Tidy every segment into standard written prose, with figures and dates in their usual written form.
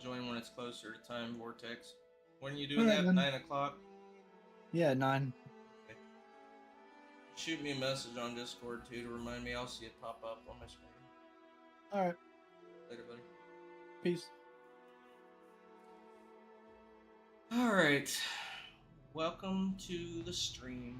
join when it's closer to time vortex. When are you All doing right, that? then. 9 o'clock. Yeah, 9. Okay. Shoot me a message on Discord too to remind me. I'll see it pop up on my screen. All right. Later, buddy. Peace. All right. Welcome to the stream.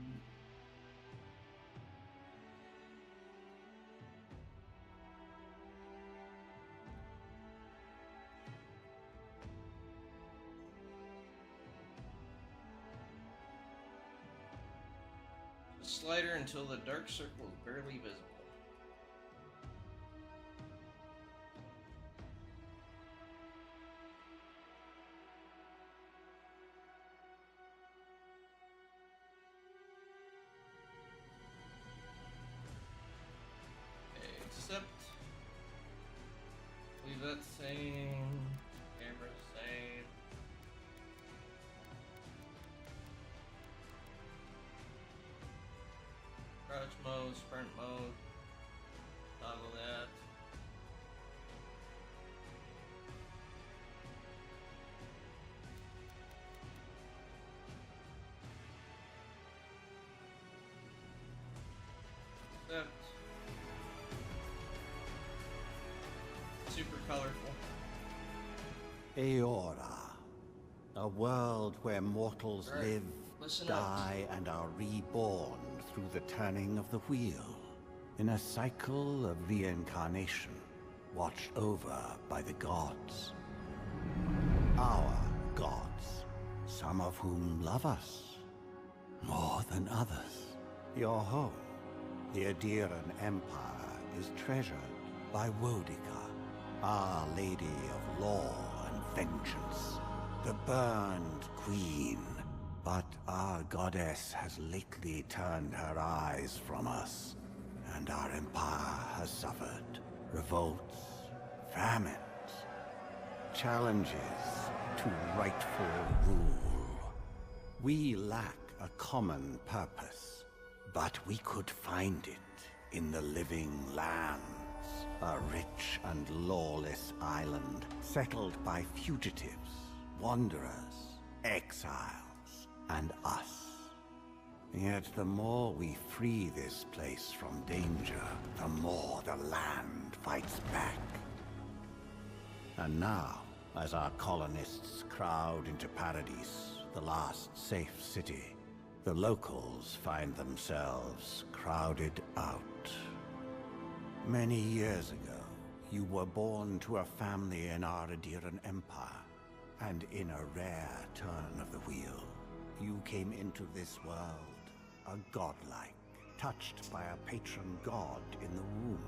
The slider until the dark circle is barely visible. Okay, accept. Leave that same. Camera same. Crouch mode, sprint mode. Toggle that. Accept. Super colorful. Aora, a world where mortals Right. live, Listen die, and are reborn through the turning of the wheel, in a cycle of reincarnation, watched over by the gods. Our gods, some of whom love us more than others. Your home, the Adiran Empire, is treasured by Wodica, Our Lady of Law and Vengeance, the Burned Queen. But our goddess has lately turned her eyes from us, and our empire has suffered revolts, famines, challenges to rightful rule. We lack a common purpose, but we could find it in the living lands. A rich and lawless island settled by fugitives, wanderers, exiles, and us. Yet the more we free this place from danger, the more the land fights back. And now, as our colonists crowd into Paradise, the last safe city, the locals find themselves crowded out. Many years ago, you were born to a family in our Adiran Empire, and in a rare turn of the wheel, you came into this world, a godlike, touched by a patron god in the womb.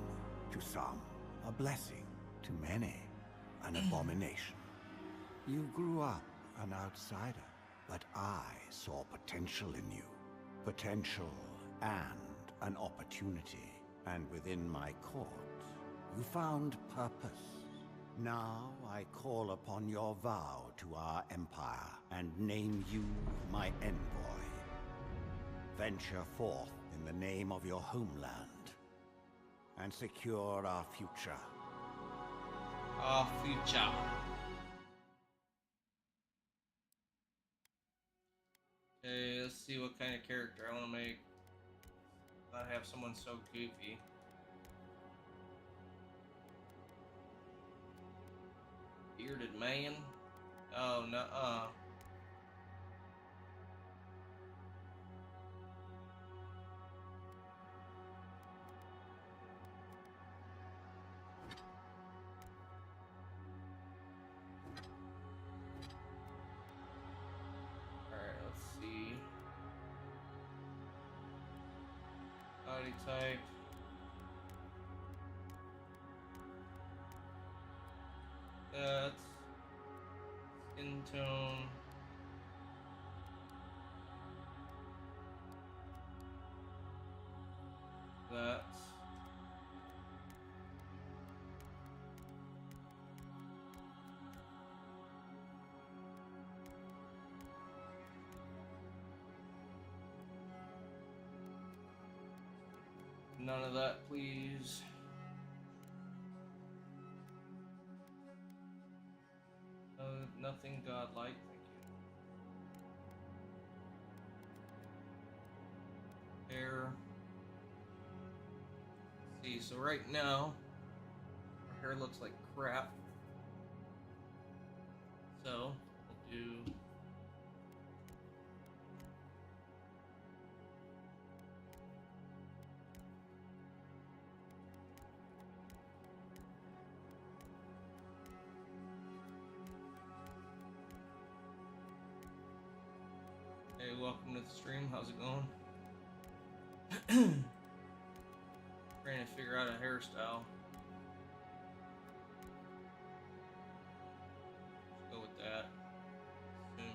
To some, a blessing. To many, an abomination. You grew up an outsider, but I saw potential in you. Potential and an opportunity. And within my court, you found purpose. Now I call upon your vow to our empire and name you my envoy. Venture forth in the name of your homeland and secure our future. Our future. Okay, let's see what kind of character I want to make. Not have someone so goofy. Bearded man? Oh, no. Alright, let's see. Body type. That's skin tone. That's none of that, please. nothing godlike. Thank you. Hair. Let's see, so right now, our hair looks like crap. So, we'll do. Hey, welcome to the stream. How's it going? Trying to figure out a hairstyle. Let's go with that. Soon.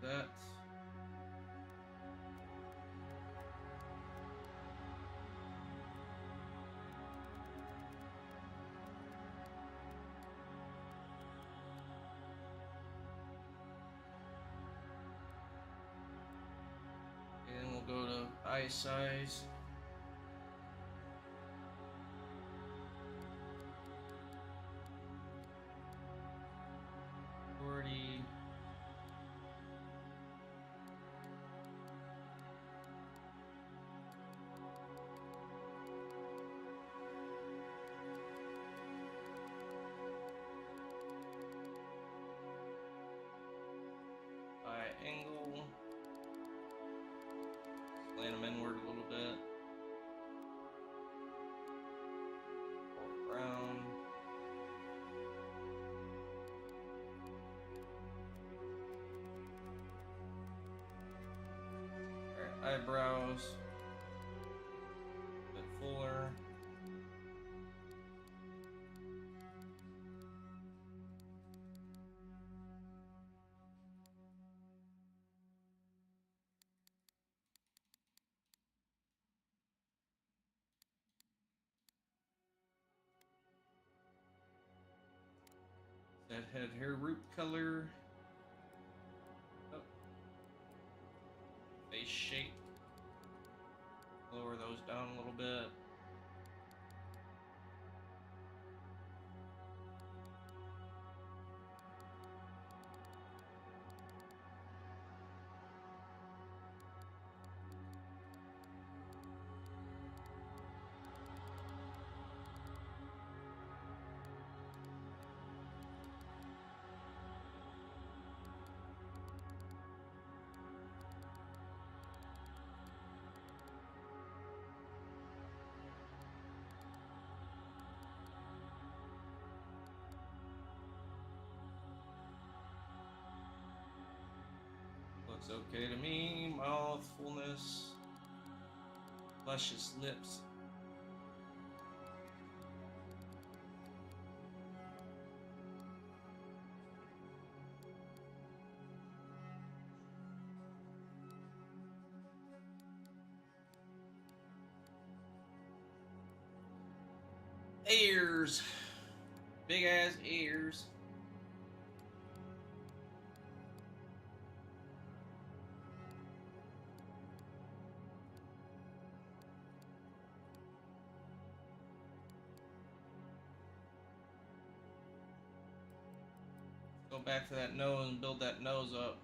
That. And we'll go to eye size. Already. Eye angle. Slant them inward a little bit. Pull around. Alright, eyebrows. A bit fuller. That head hair root color. Oh. Face shape. Lower those down a little bit. Looks okay to me. Mouth, fullness, luscious lips. Ears. Big ass ears. Go back to that nose and build that nose up.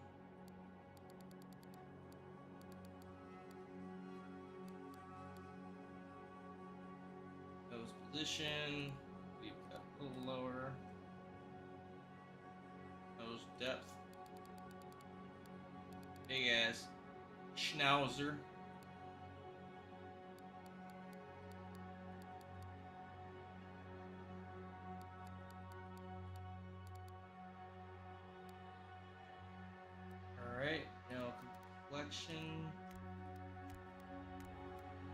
Nose position. Leave that a little lower. Nose depth. Big ass schnauzer. Alright, now complexion.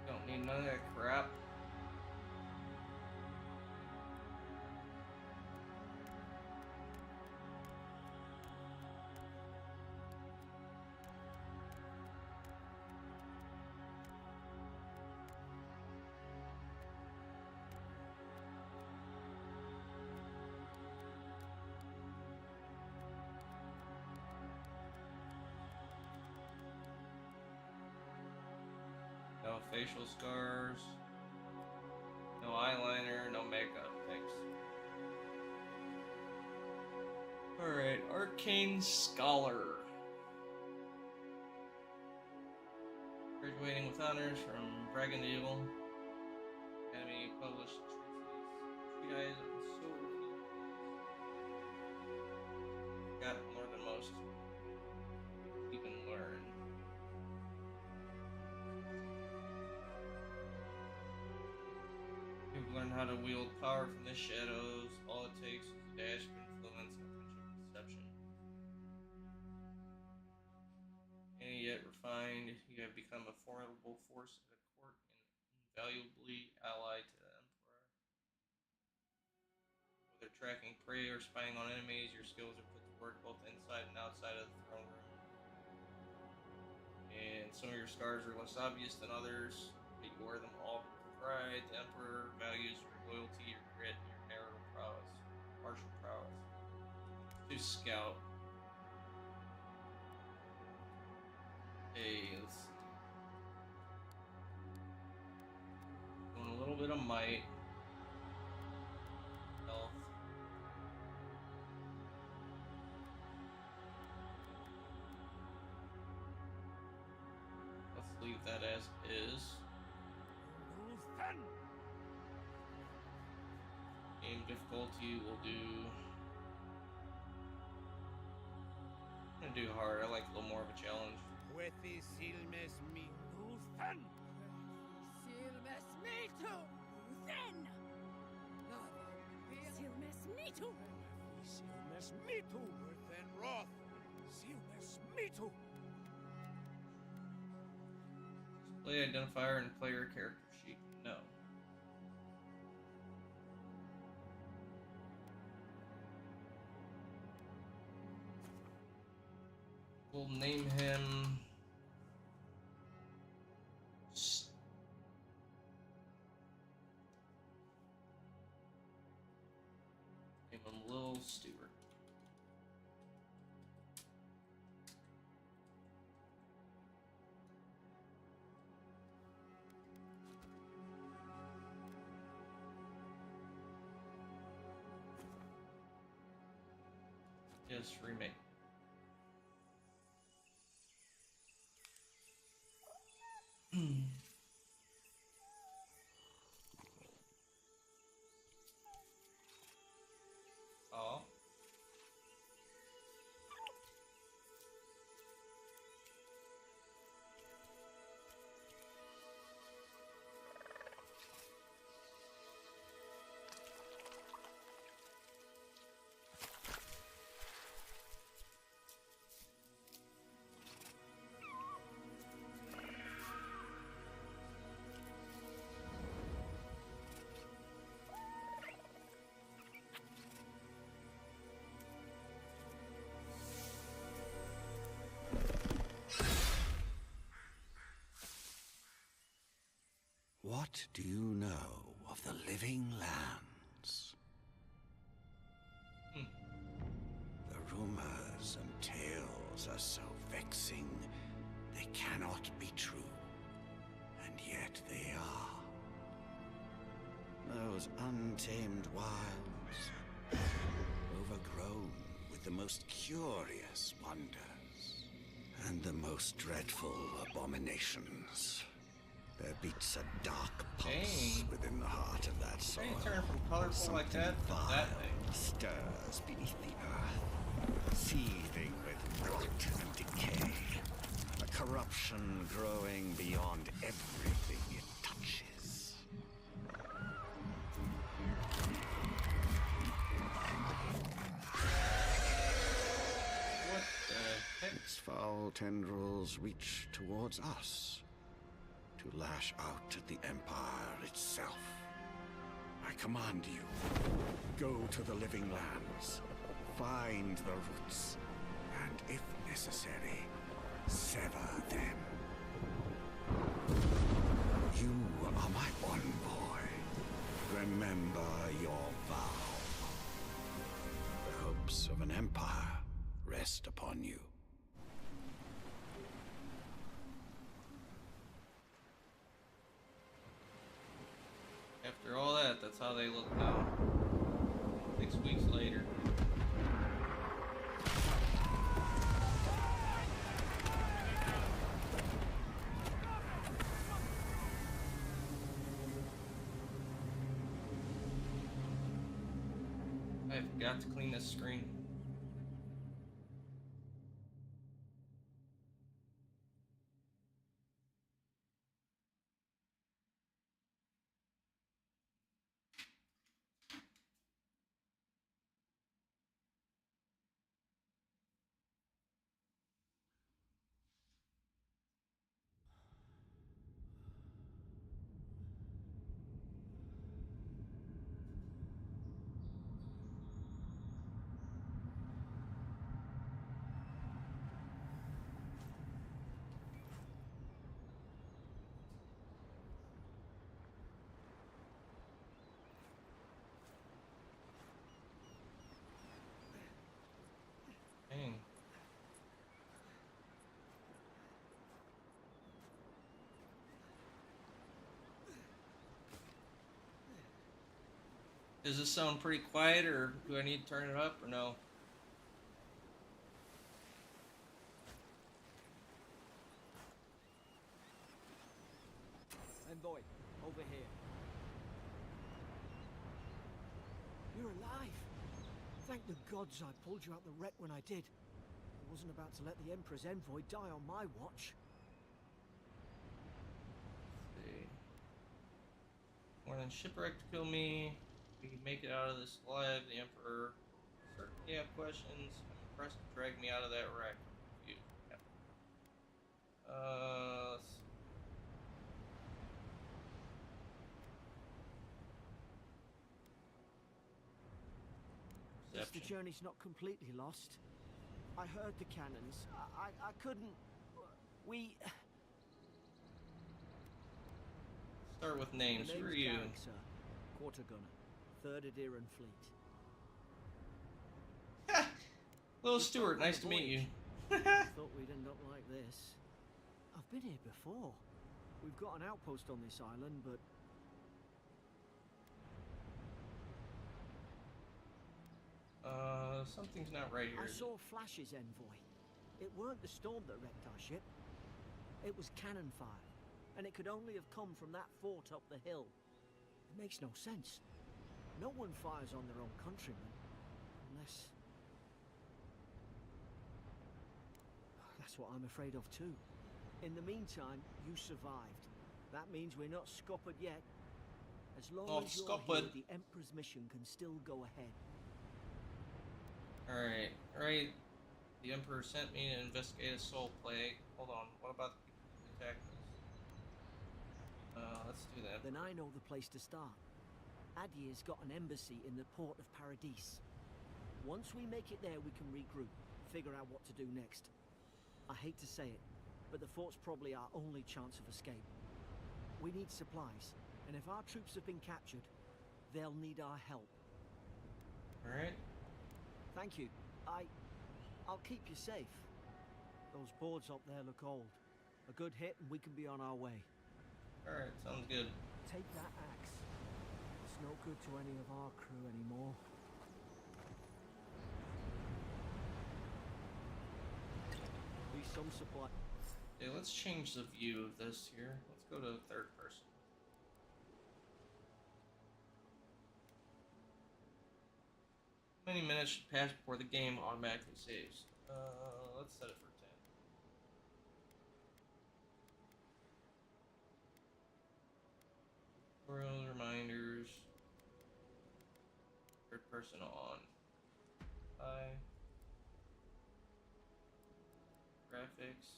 Don't need none of that crap. No facial scars. No eyeliner, no makeup. Thanks. Alright, Arcane Scholar. Graduating with honors from Dragon Eagle. Academy published treatises on so got more than most even learn. You've learned how to wield power from the shadows. All it takes is a dash of influence and a pinch of deception. And yet refined, you have become a formidable force at a court and invaluably allied to the Emperor. Whether tracking prey or spying on enemies, your skills are put to work both inside and outside of the throne room. And some of your scars are less obvious than others, but you wear them all with pride. The Emperor values your loyalty, your grit, and your marital prowess, martial prowess. To scout. Hey, let's see. Doing a little bit of might. Health. Let's leave that as is. Game difficulty will do. I'm gonna do hard. I like a little more of a challenge. Silmes mitu, then. Silmes mitu. Silmes mitu, then wrath. Silmes mitu. Display identifier and player character sheet. No. We'll name him. Name him Lil Stewart. Yes, remake. Oh. What do you know of the living lands? The rumors and tales are so vexing, they cannot be true. And yet they are. Those untamed wilds, overgrown with the most curious wonders and the most dreadful abominations. There beats a dark pulse Dang. within the heart of that soil. How do you turn from colorful like Something that to vile that thing? stirs beneath the earth, seething with rot and decay. A corruption growing beyond everything it touches. What the heck? Its foul tendrils reach towards us, to lash out at the Empire itself. I command you, go to the living lands, find the roots, and if necessary, sever them. You are my envoy. Remember your vow. The hopes of an empire rest upon you. After all that, that's how they look now. 6 weeks later. I forgot to clean this screen. Dang. Does this sound pretty quiet, or do I need to turn it up, or no? Envoy, over here. You're alive. Thank the gods I pulled you out the wreck when I did. I wasn't about to let the Emperor's envoy die on my watch. Let's see. More than shipwreck to kill me. We can make it out of this alive. The Emperor certainly have questions. I'm impressed to drag me out of that wreck. Yeah. Let's see. Guess the Perception. journey's not completely lost. I heard the cannons. I couldn't... We... Start with names. The Who are name's you? Garrick, sir. Quarter gunner. 3rd Adiran Fleet. Little Just Stuart, on nice the to meet you. Thought we'd end up like this. I've been here before. We've got an outpost on this island, but... Something's not right here. I saw flashes, Envoy. It weren't the storm that wrecked our ship. It was cannon fire, and it could only have come from that fort up the hill. It makes no sense. No one fires on their own countrymen, unless... That's what I'm afraid of too. In the meantime, you survived. That means we're not scuppered yet. As long Not as you're scuppered. here, the Emperor's mission can still go ahead. Alright, right. The Emperor sent me to investigate a soul plague. Hold on, what about the people who attacked us? Let's do that. Then I know the place to start. Adir's got an embassy in the port of Paradis. Once we make it there, we can regroup, figure out what to do next. I hate to say it, but the fort's probably our only chance of escape. We need supplies, and if our troops have been captured, they'll need our help. Alright. Thank you. I'll keep you safe. Those boards up there look old. A good hit and we can be on our way. Alright, sounds good. Take that axe. It's no good to any of our crew anymore. Be some supply. Okay, let's change the view of this here. Let's go to third person. How many minutes should pass before the game automatically saves? Let's set it for 10. Tutorial reminders. Third person on. Hi. Graphics.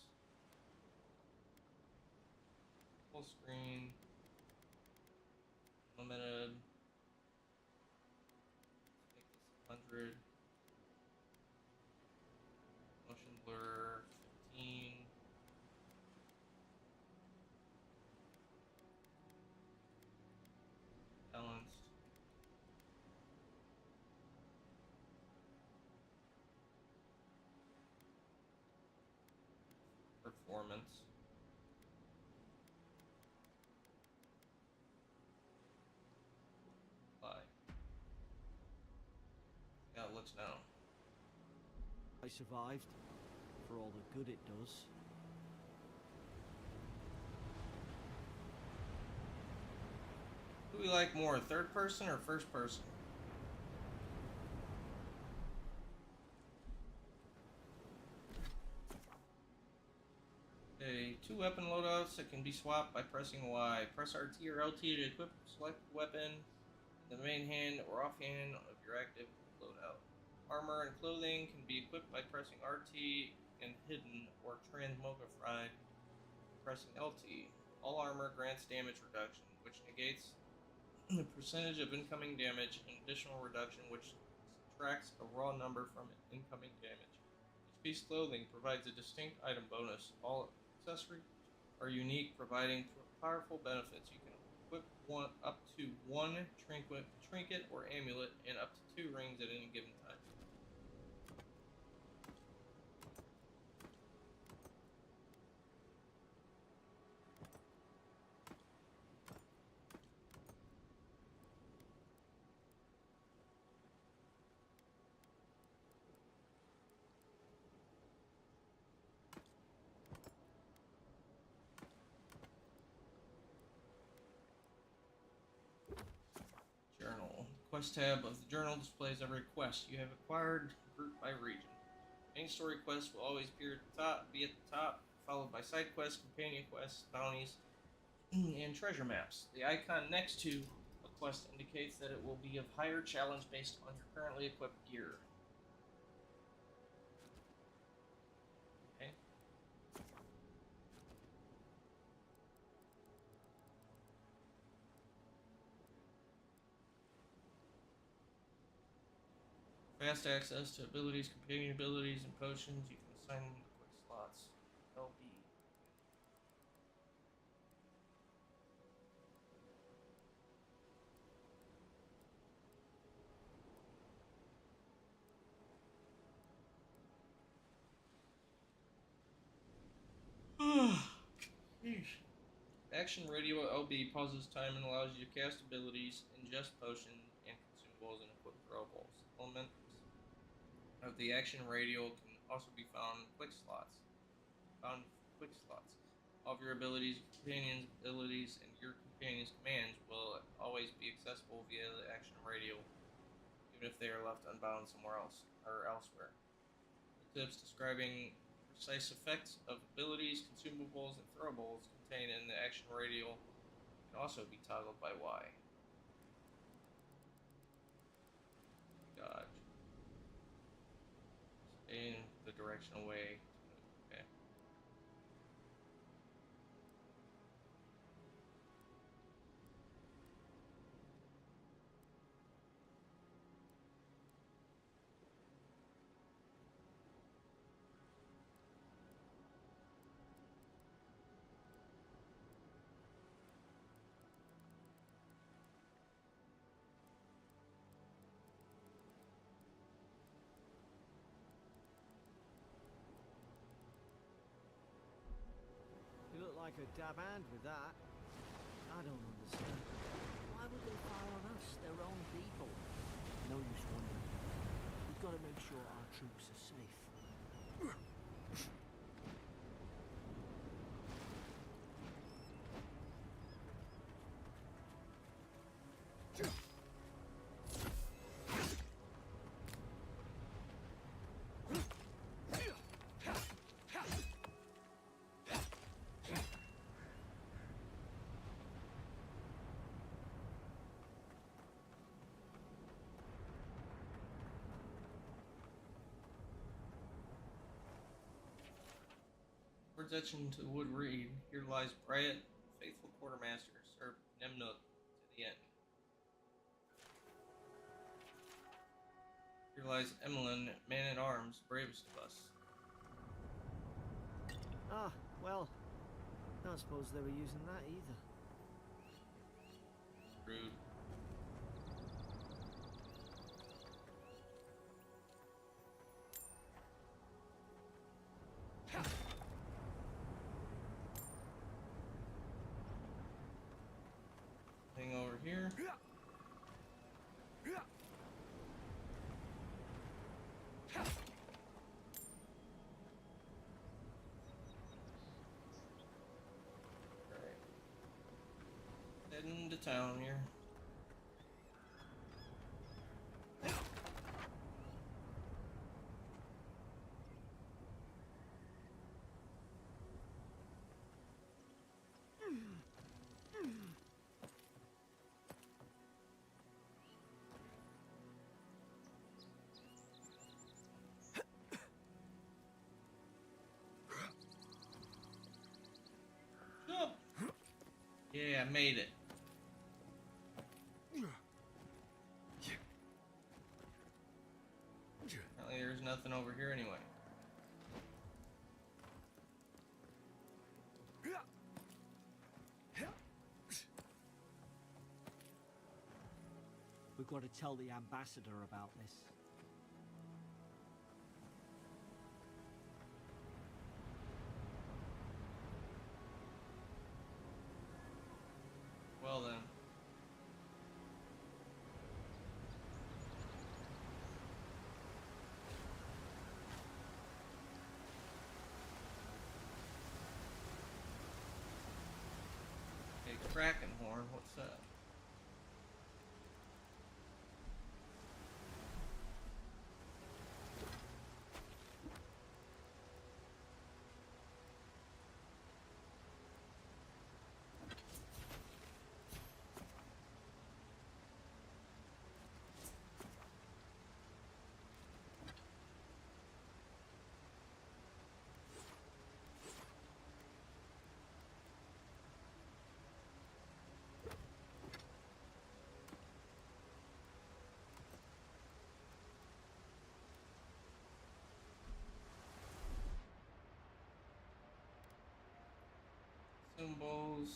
Full screen. Limited. Let's make this 100. Motion blur 15. Balanced. Performance. looks now. I survived, for all the good it does. Who do we like more, third person or first person? Okay, 2 weapon loadouts that can be swapped by pressing Y. Press RT or LT to equip select weapon in the main hand or offhand of your active loadout. Armor and clothing can be equipped by pressing RT and hidden or transmogrified pressing LT. All armor grants damage reduction, which negates the percentage of incoming damage, and additional reduction, which subtracts a raw number from incoming damage. Each piece of clothing provides a distinct item bonus. All accessories are unique, providing powerful benefits. You can equip up to 1 trinket or amulet, and up to 2 rings at any given time. Journal. Quest tab of the journal displays every quest you have acquired, grouped by region. Main story quests will always be at the top, followed by side quests, companion quests, bounties, and treasure maps. The icon next to a quest indicates that it will be of higher challenge based on your currently equipped gear. Okay. Fast access to abilities, companion abilities, and potions. You can assign them to quick slots. LB. Sheesh. Action Radio LB pauses time and allows you to cast abilities, ingest potions and consumables, and equip throwables. Elements of the action radio can also be found in quick slots. All of your abilities, companions' abilities, and your companion's commands will always be accessible via the action radio, even if they are left unbound somewhere else or elsewhere. Tips describing precise effects of abilities, consumables, and throwables contained in the action radio can also be toggled by Y. Dodge. Stay in the directional way. Okay. You look like a dab hand with that. I don't understand. Why would they fire on us, their own people? No use wondering. We've got to make sure our troops are safe. Towards etching to the wood reed, here lies Bryat, faithful quartermaster, served Nemnuk to the end. Here lies Emlyn, man-at-arms, bravest of us. Ah, well, I don't suppose they were using that either. Rude. Thing over here. Heading to town here. Jump! Yeah, I made it. Apparently there's nothing over here anyway. We've got to tell the ambassador about this. Well then. Hey, Kraken horn, what's that? Symbols.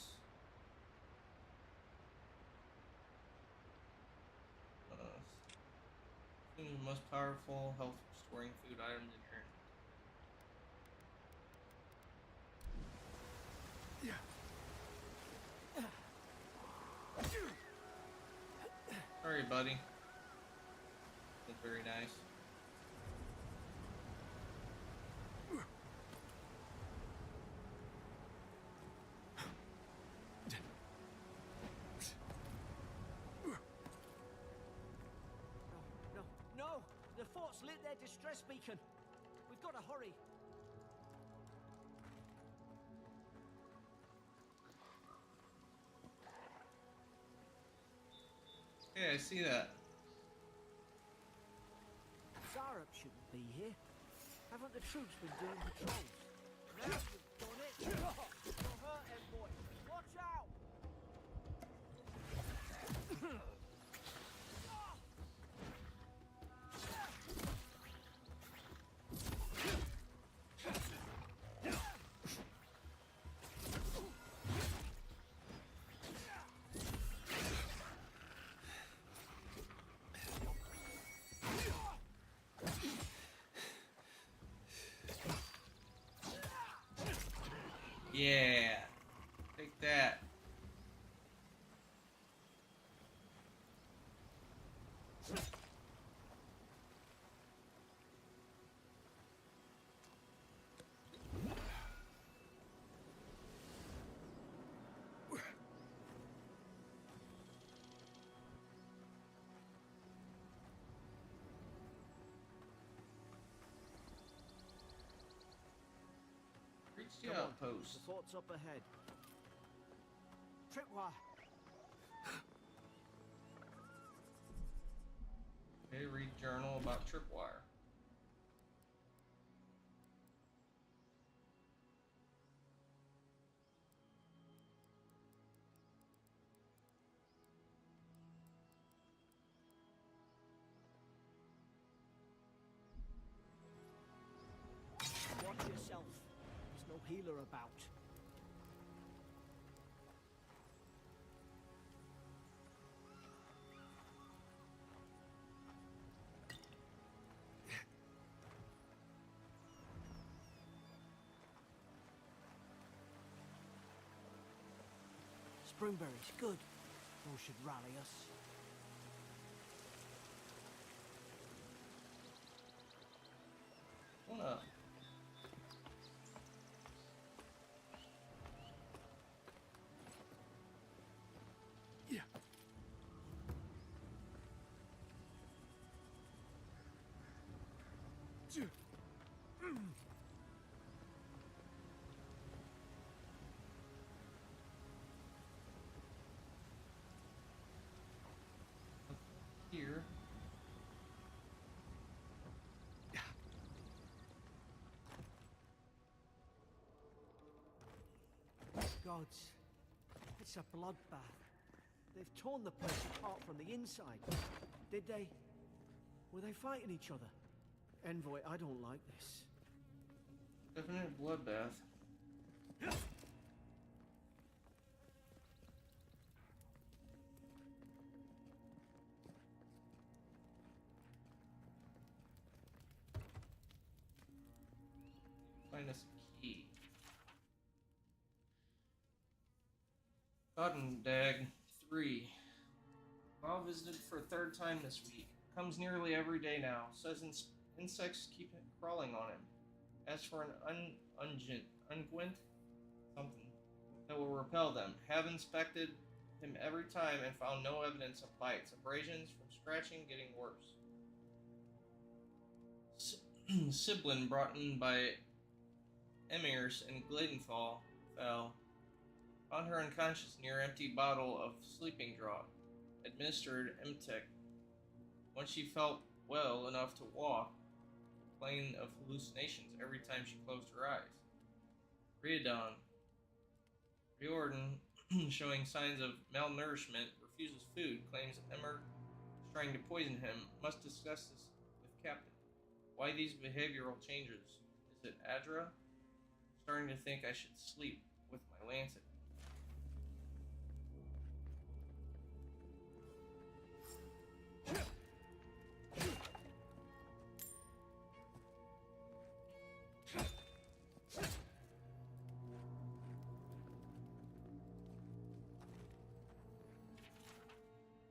The most powerful health restoring food items in here. Sorry, buddy. That's very nice. No! The fort's lit their distress beacon. We've got to hurry. Hey, I see that. Zarup shouldn't be here. Haven't the troops been doing patrols? Now you've done it. You'll hurt him, boy. Watch out! Yeah. Take that. Reach the Come on, outpost. the fort's up ahead. Tripwire. Okay, read journal about tripwire. Watch yourself. There's no healer about. Springberries, good. Those should rally us. Wanna Here. Gods, it's a bloodbath. They've torn the place apart from the inside. Did they? Were they fighting each other? Envoy, I don't like this. Definite bloodbath. Find us a key. Dag 3. Bob visited for a third time this week. Comes nearly every day now. Says insects keep crawling on him. As for an unguent, something that will repel them. Have inspected him every time and found no evidence of bites. Abrasions from scratching getting worse. Siblin brought in by Emirs and Gladenthal fell. Found her unconscious near empty bottle of sleeping draught. Administered Emtech. When she felt well enough to walk, complained of hallucinations every time she closed her eyes. Riordan, showing signs of malnourishment, refuses food, claims Emmer is trying to poison him. Must discuss this with Captain. Why these behavioral changes? Is it Adra? Starting to think I should sleep with my lancet.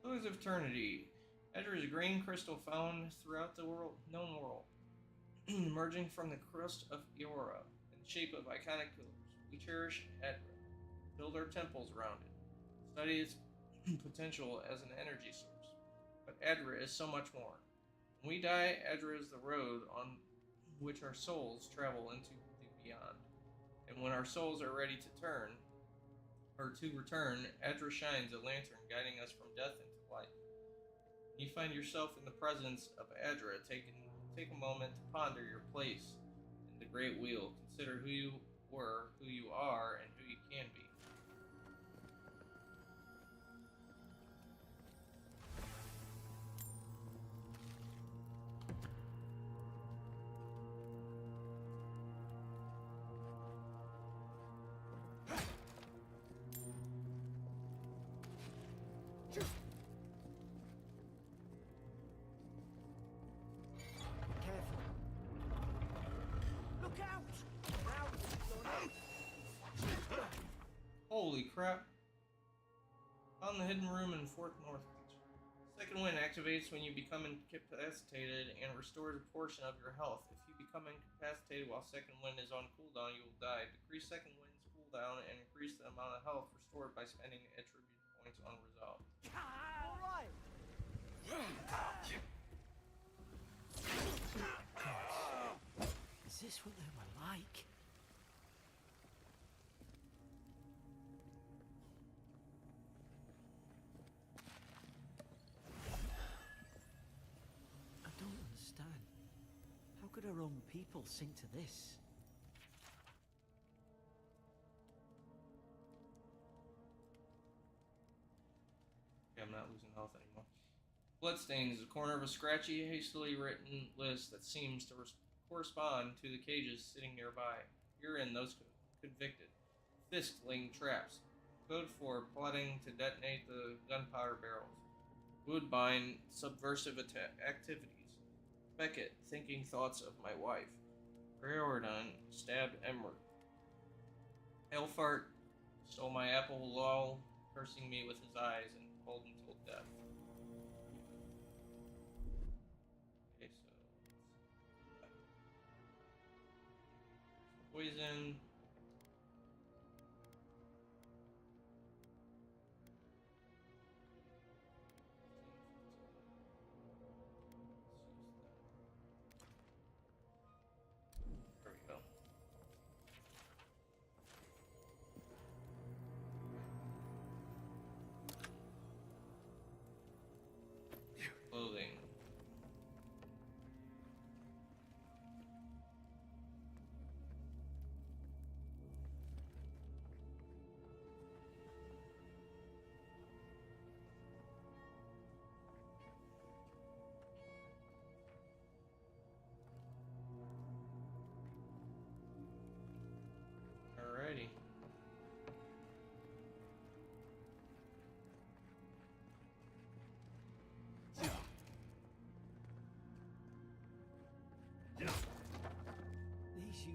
Lilies of Eternity. Edra is a green crystal found throughout the known world, emerging from the crust of Eora in the shape of iconic pillars. We cherish Edra, build our temples around it, study its potential as an energy source. But Edra is so much more. When we die, Edra is the road on which our souls travel into the beyond. And when our souls are ready to return, Edra shines a lantern guiding us from death into light. When you find yourself in the presence of Adra, take a moment to ponder your place in the Great Wheel. Consider who you were, who you are, and who you can be. Holy crap. Found the hidden room in Fort Northwich. Second wind activates when you become incapacitated and restores a portion of your health. If you become incapacitated while second wind is on cooldown, you will die. Decrease second wind's cooldown and increase the amount of health restored by spending attribute points on resolve. Alright! Is this what they were like? I don't understand. How could our own people sink to this? Okay, I'm not losing health anymore. Bloodstains is a corner of a scratchy, hastily written list that seems to correspond to the cages sitting nearby. You're in those convicted. Fistling traps. Code 4, plotting to detonate the gunpowder barrels. Woodbine, subversive activities. Beckett, thinking thoughts of my wife. Riordan, stabbed Emerald. Elfart, stole my apple lol, cursing me with his eyes and pulled until death. Okay, so poison.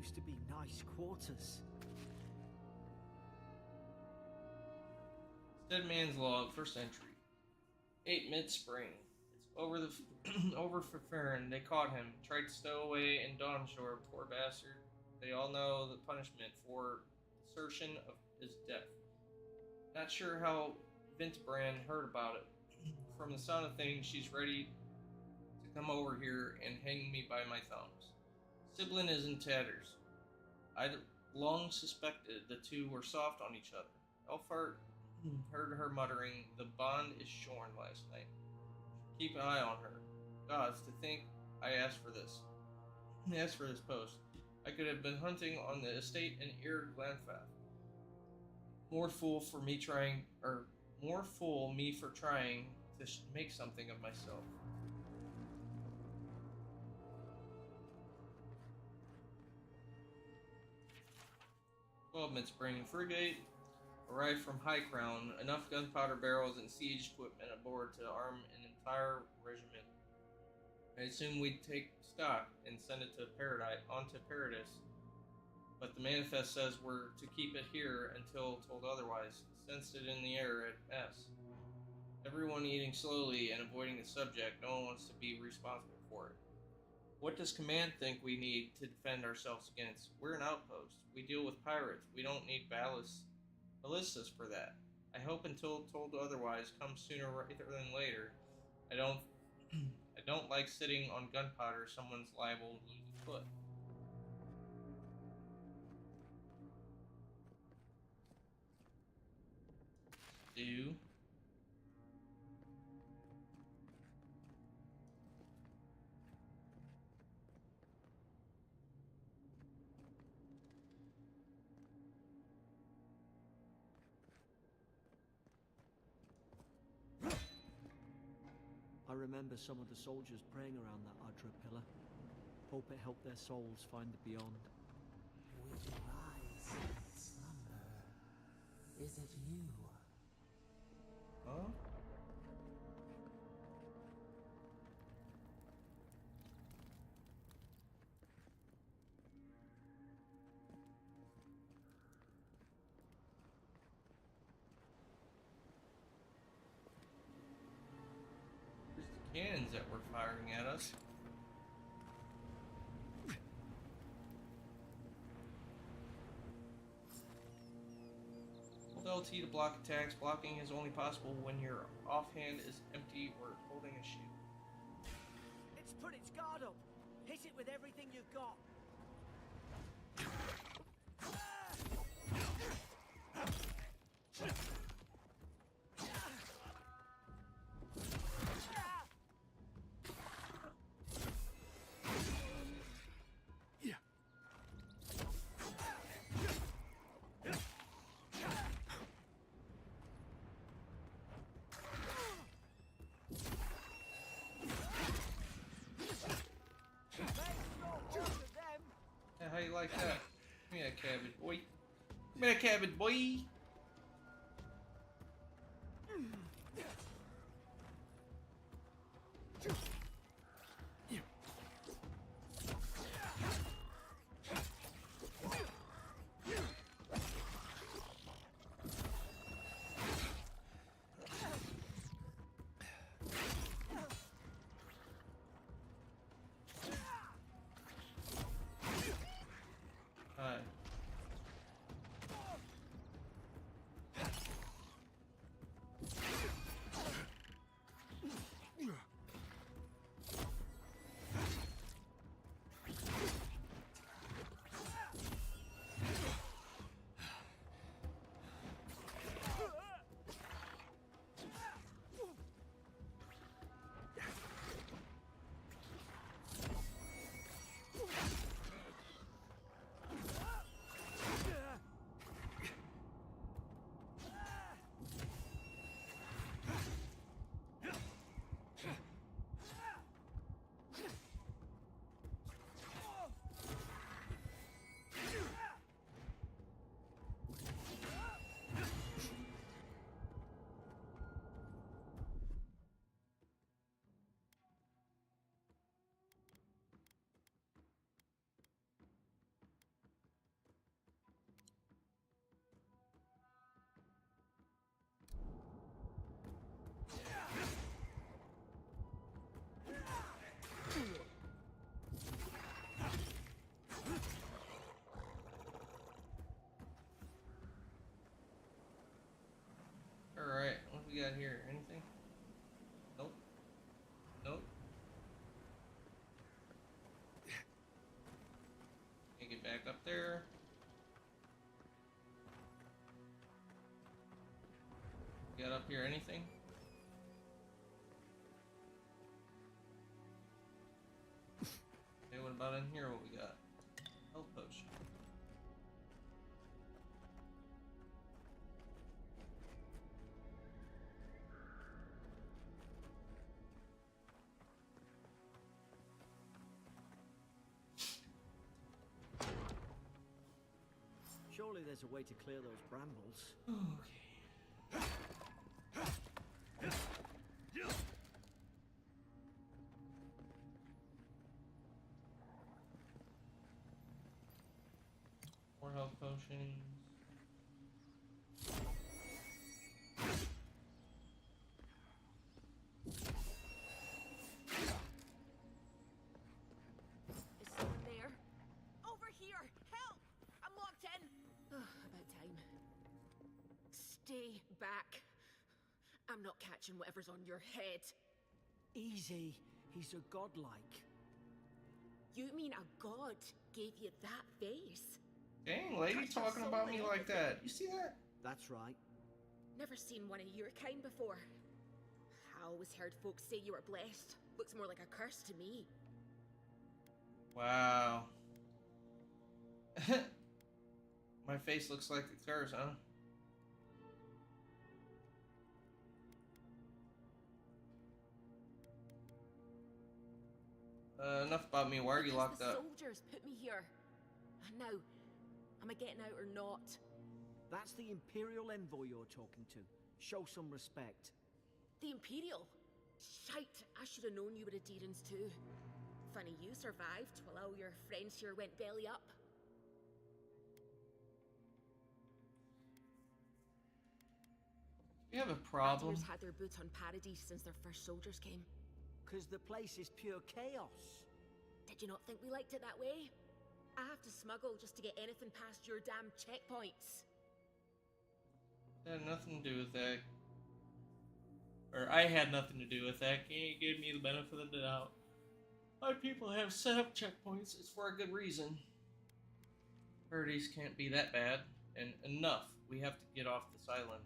used to be nice quarters. Dead Man's Log, first entry. 8 mid-spring. It's over the over for Farron. They caught him. Tried to stow away in Dawnshore. Poor bastard. They all know the punishment for desertion of his death. Not sure how Vince Brand heard about it. From the sound of things, she's ready to come over here and hang me by my thumbs. Siblin is in tatters. I'd long suspected the two were soft on each other. Elfart heard her muttering, "The bond is shorn" last night. Keep an eye on her. Gods, to think I asked for this. Asked for this post. I could have been hunting on the estate in Ir Glanfath. More fool me for trying to make something of myself. 12 mid-spring frigate arrived from High Crown, enough gunpowder barrels and siege equipment aboard to arm an entire regiment. I assumed we'd take stock and send it to onto Paradis, but the manifest says we're to keep it here until told otherwise. Sensed it in the air at S. Everyone eating slowly and avoiding the subject. No one wants to be responsible for it. What does command think we need to defend ourselves against? We're an outpost. We deal with pirates. We don't need ballistas for that. I hope until told otherwise comes sooner rather than later. I don't like sitting on gunpowder. Someone's liable to lose a foot. Do. I remember some of the soldiers praying around that Adra pillar. Hope it helped their souls find the beyond. Would you rise and slumber? Is it you? Huh? There's the cannons that were firing at us. Hold LT to block attacks. Blocking is only possible when your offhand is empty or holding a shield. It's put its guard up. Hit it with everything you've got. Yeah, how you like that? Give me that cabbage, boy. Give me that cabbage, boy. Alright. got here? Anything? Nope. Nope. Can't get back up there. Got up here? Anything? Okay, what about in here? What we got? Health potion. Surely there's a way to clear those brambles. Okay. More health potions. Is someone there? Over here! Help! I'm locked in! About time. Stay back. I'm not catching whatever's on your head. Easy. He's a godlike. You mean a god gave you that face? Dang, lady talking about me like that. You see that? That's right. Never seen one of your kind before. I always heard folks say you were blessed. Looks more like a curse to me. Wow. My face looks like a curse, huh? Enough about me. Why are you locked Because up? the soldiers put me here. Now, am I getting out or not? That's the Imperial envoy you're talking to. Show some respect. The Imperial? Shite, I should have known you were a Deerans too. Funny you survived while all your friends here went belly up. You have a problem? Deers had their boots on Paradise since their first soldiers came. Because the place is pure chaos. Did you not think we liked it that way? I have to smuggle just to get anything past your damn checkpoints. That had nothing to do with that. Or I had nothing to do with that. Can you give me the benefit of the doubt? My people have set up checkpoints. It's for a good reason. Paradise can't be that bad. And enough. We have to get off this island.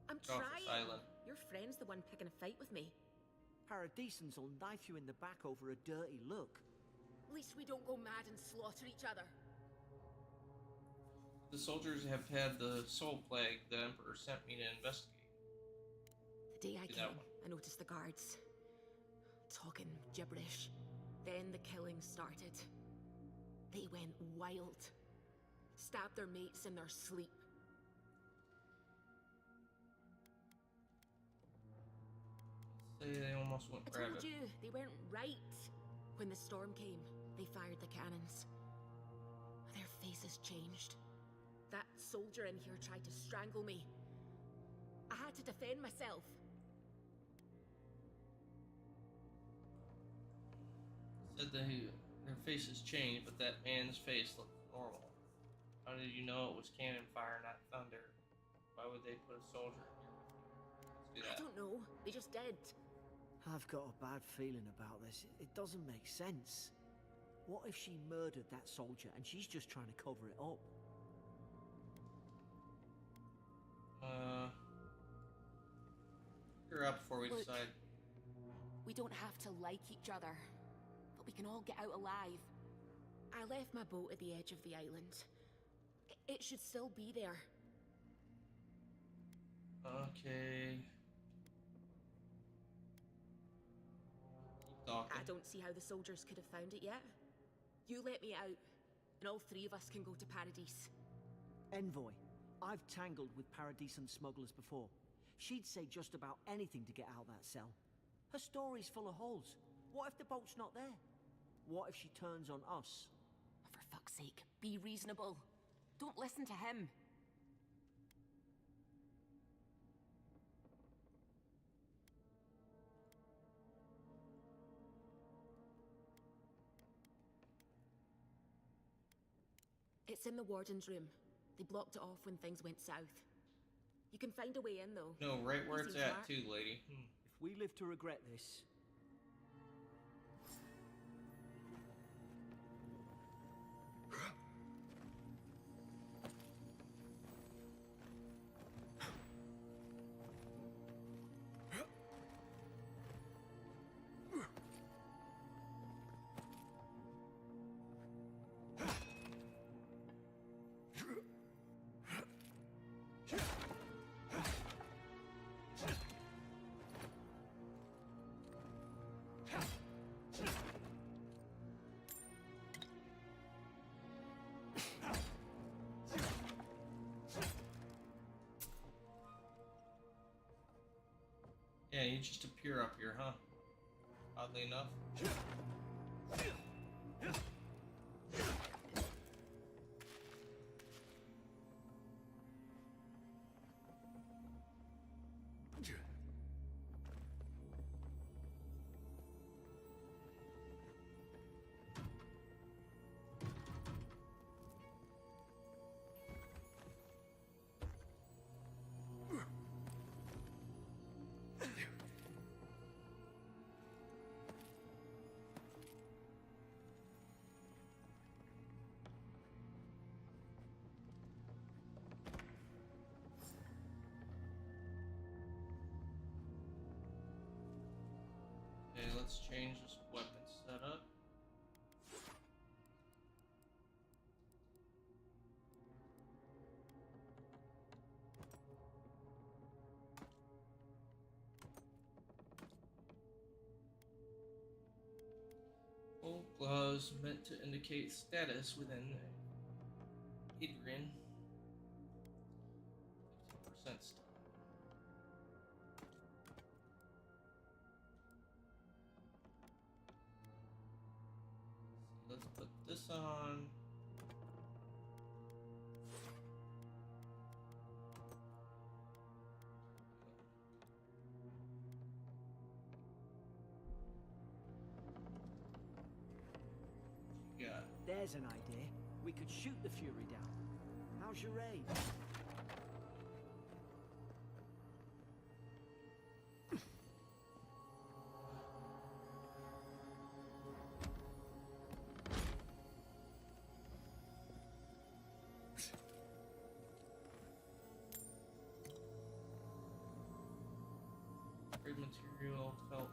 I'm Get off this trying. island. Your friend's the one picking a fight with me. Paradisans will knife you in the back over a dirty look. At least we don't go mad and slaughter each other. The soldiers have had the soul plague the Emperor sent me to investigate. The day I See that came, one? I noticed the guards talking gibberish. Then the killing started. They went wild. Stabbed their mates in their sleep. Say they almost went I told rabbit. you, they weren't right. When the storm came, they fired the cannons. Their faces changed. That soldier in here tried to strangle me. I had to defend myself. Said that their faces changed, but that man's face looked normal. How did you know it was cannon fire, not thunder? Why would they put a soldier in here with you? Let's do I that. don't know. They just did. I've got a bad feeling about this. It doesn't make sense. What if she murdered that soldier and she's just trying to cover it up? Figure out before we Look. decide. We don't have to like each other, but we can all get out alive. I left my boat at the edge of the island. It should still be there. Okay. Keep talking. I don't see how the soldiers could have found it yet. You let me out, and all three of us can go to Paradise. Envoy, I've tangled with Paradisan smugglers before. She'd say just about anything to get out that cell. Her story's full of holes. What if the boat's not there? What if she turns on us? For fuck's sake, be reasonable. Don't listen to him. It's in the warden's room. They blocked it off when things went south. You can find a way in, though. No, right where You it's seem at, smart. too, lady. If we live to regret this, Yeah, you just appear up here, huh? Oddly enough. Okay, let's change this weapon setup. Gold gloves meant to indicate status within Adrian. 15% stun. Let's put this on. Yeah. there's an idea. We could shoot the Fury down. How's your aim? Great material, felt.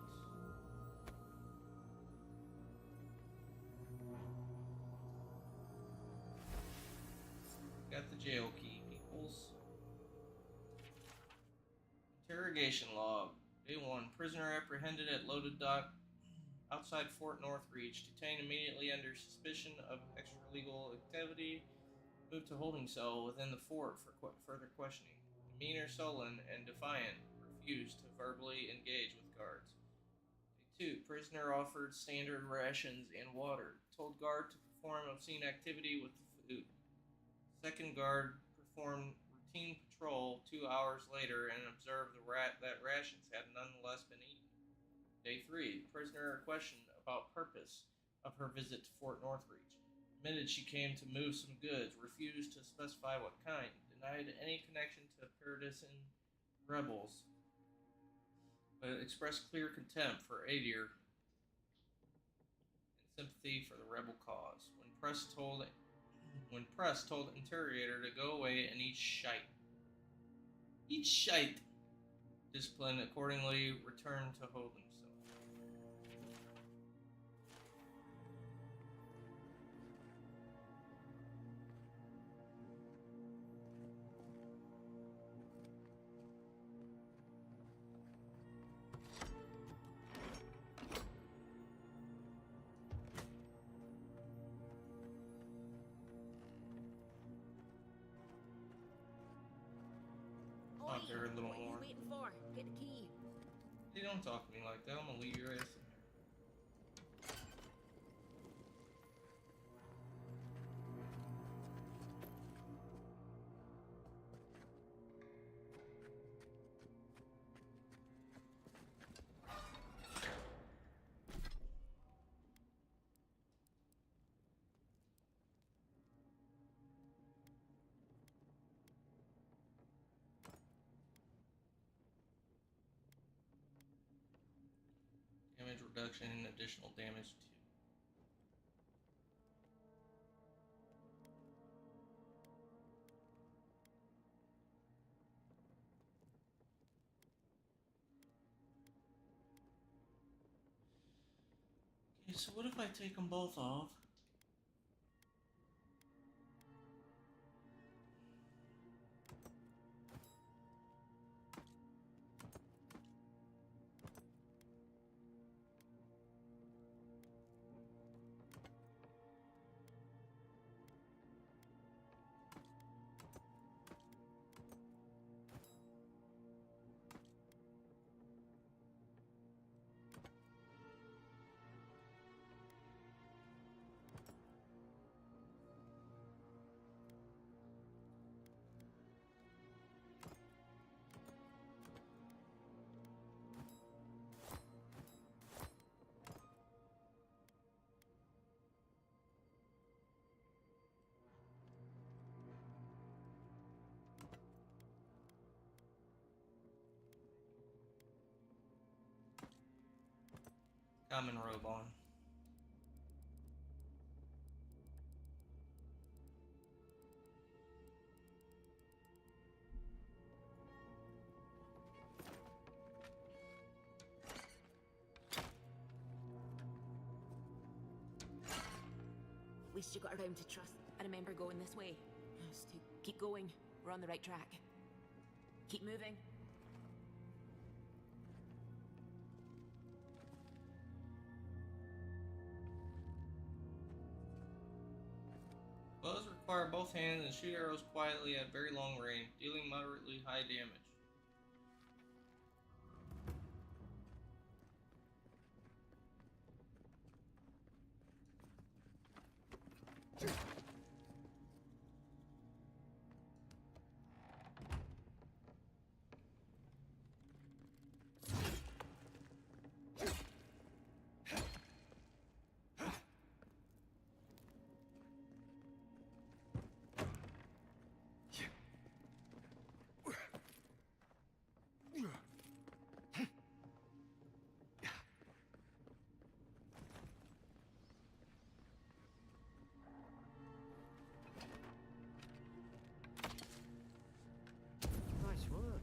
Got the jail key, peoples. Interrogation log. Day 1. Prisoner apprehended at loaded dock outside Fort Northreach. Detained immediately under suspicion of extralegal activity. Moved to holding cell within the fort for further questioning. Demeanor sullen and defiant. Refused to verbally engage with guards. Day 2. Prisoner offered standard rations and water. Told guard to perform obscene activity with the food. Second guard performed routine patrol 2 hours later and observed that rations had nonetheless been eaten. Day 3. Prisoner questioned about purpose of her visit to Fort Northreach. Admitted she came to move some goods. Refused to specify what kind. Denied any connection to Paradisian rebels. But expressed clear contempt for Adir and sympathy for the rebel cause. When pressed told interrogator to go away and eat shite. Eat shite! Discipline accordingly returned to holding cell. Talk to her a little what more. are you waiting for? Get the key. Hey, don't talk to me like that. I'm gonna leave your ass in here. damage reduction and additional damage too. Okay, so what if I take them both off? Common robe on. At least you got around to trust. I remember going this way. Just to keep going. We're on the right track. Keep moving. Bows require both hands and shoot arrows quietly at very long range, dealing moderately high damage. Nice work.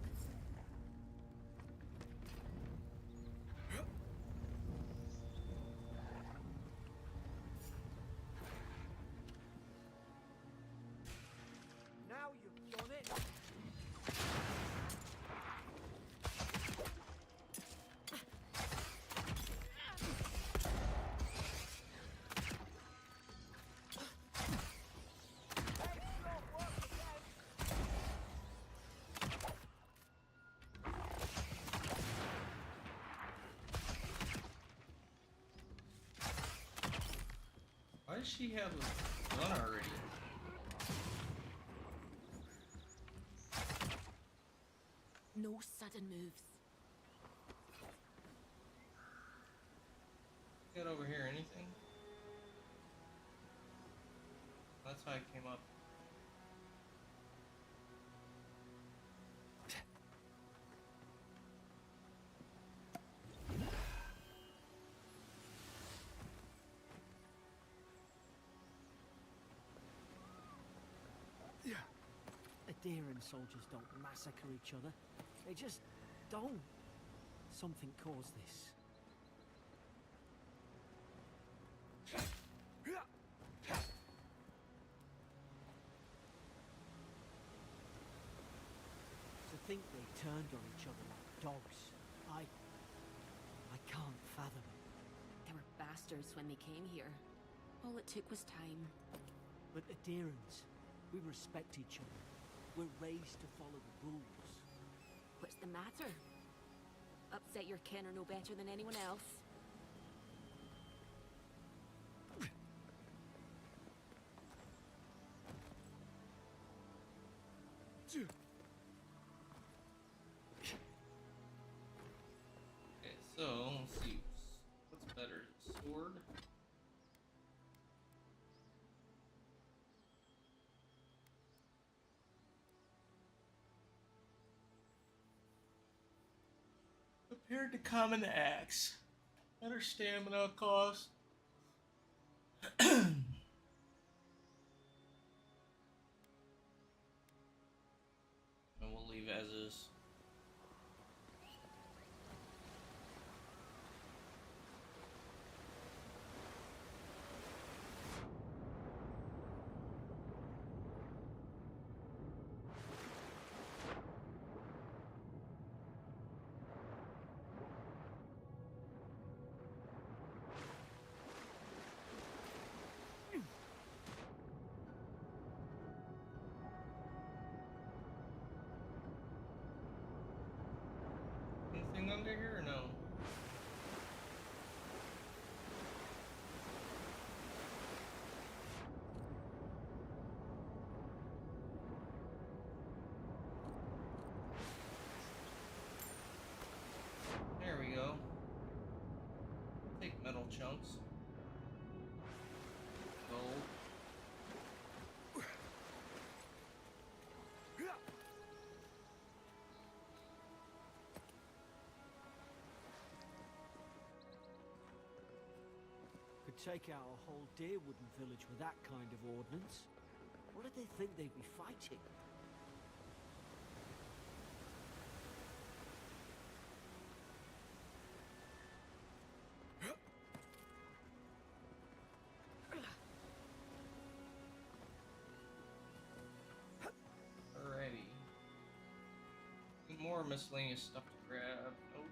Now you've done it. Why does she have a gun already? No sudden moves. Get over here, anything? That's how I came up. Adherent soldiers don't massacre each other. They just don't. Something caused this. To think they turned on each other like dogs. I can't fathom it. They were bastards when they came here. All it took was time. But adherents, we respect each other. We're raised to follow the rules. What's the matter? Upset your kin are no better than anyone else. Okay, so let's see. What's better? Sword? Compared to common axe. At our stamina cost. And we'll leave as is. Anything under here or no? There we go. Take metal chunks. Gold. Could take out a whole Deerwooden village with that kind of ordnance. What did they think they'd be fighting? Alrighty. More miscellaneous stuff to grab. Nope.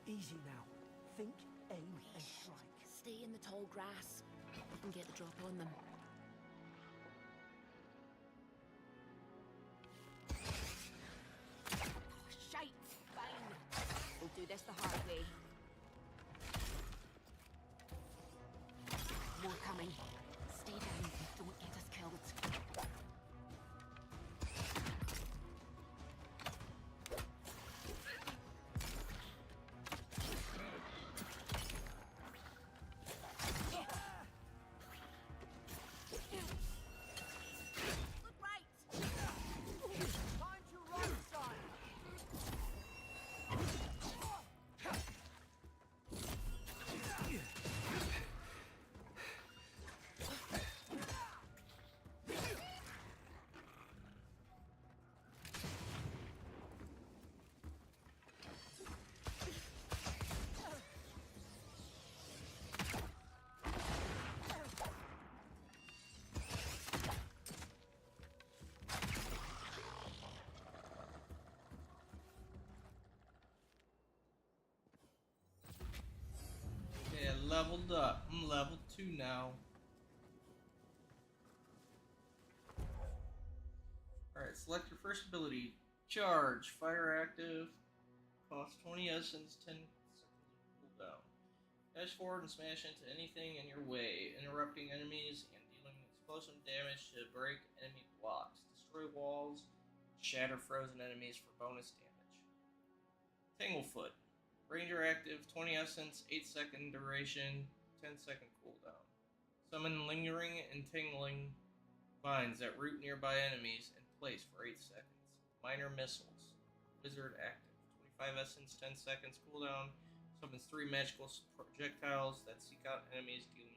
Easy now. Think, aim, and strike. Stay in the tall grass. We can get the drop on them. Shite! Fine. We'll do this the hard way. More coming. Stay down and don't get us killed. Look right! Time to run, son! Okay, I leveled up. I'm level 2 now. Alright, select your first ability. Charge. Fire active. Cost 20 essence, 10 seconds of cooldown. Dash forward and smash into anything in your way, interrupting enemies and dealing explosive damage to break enemy blocks. Destroy walls. Shatter frozen enemies for bonus damage. Tanglefoot. Ranger active, 20 essence, 8-second duration, 10-second cooldown. Summon lingering and tingling vines that root nearby enemies in place for 8 seconds. Minor missiles. Wizard active, 25 essence, 10 seconds cooldown. Summons 3 magical projectiles that seek out enemies, dealing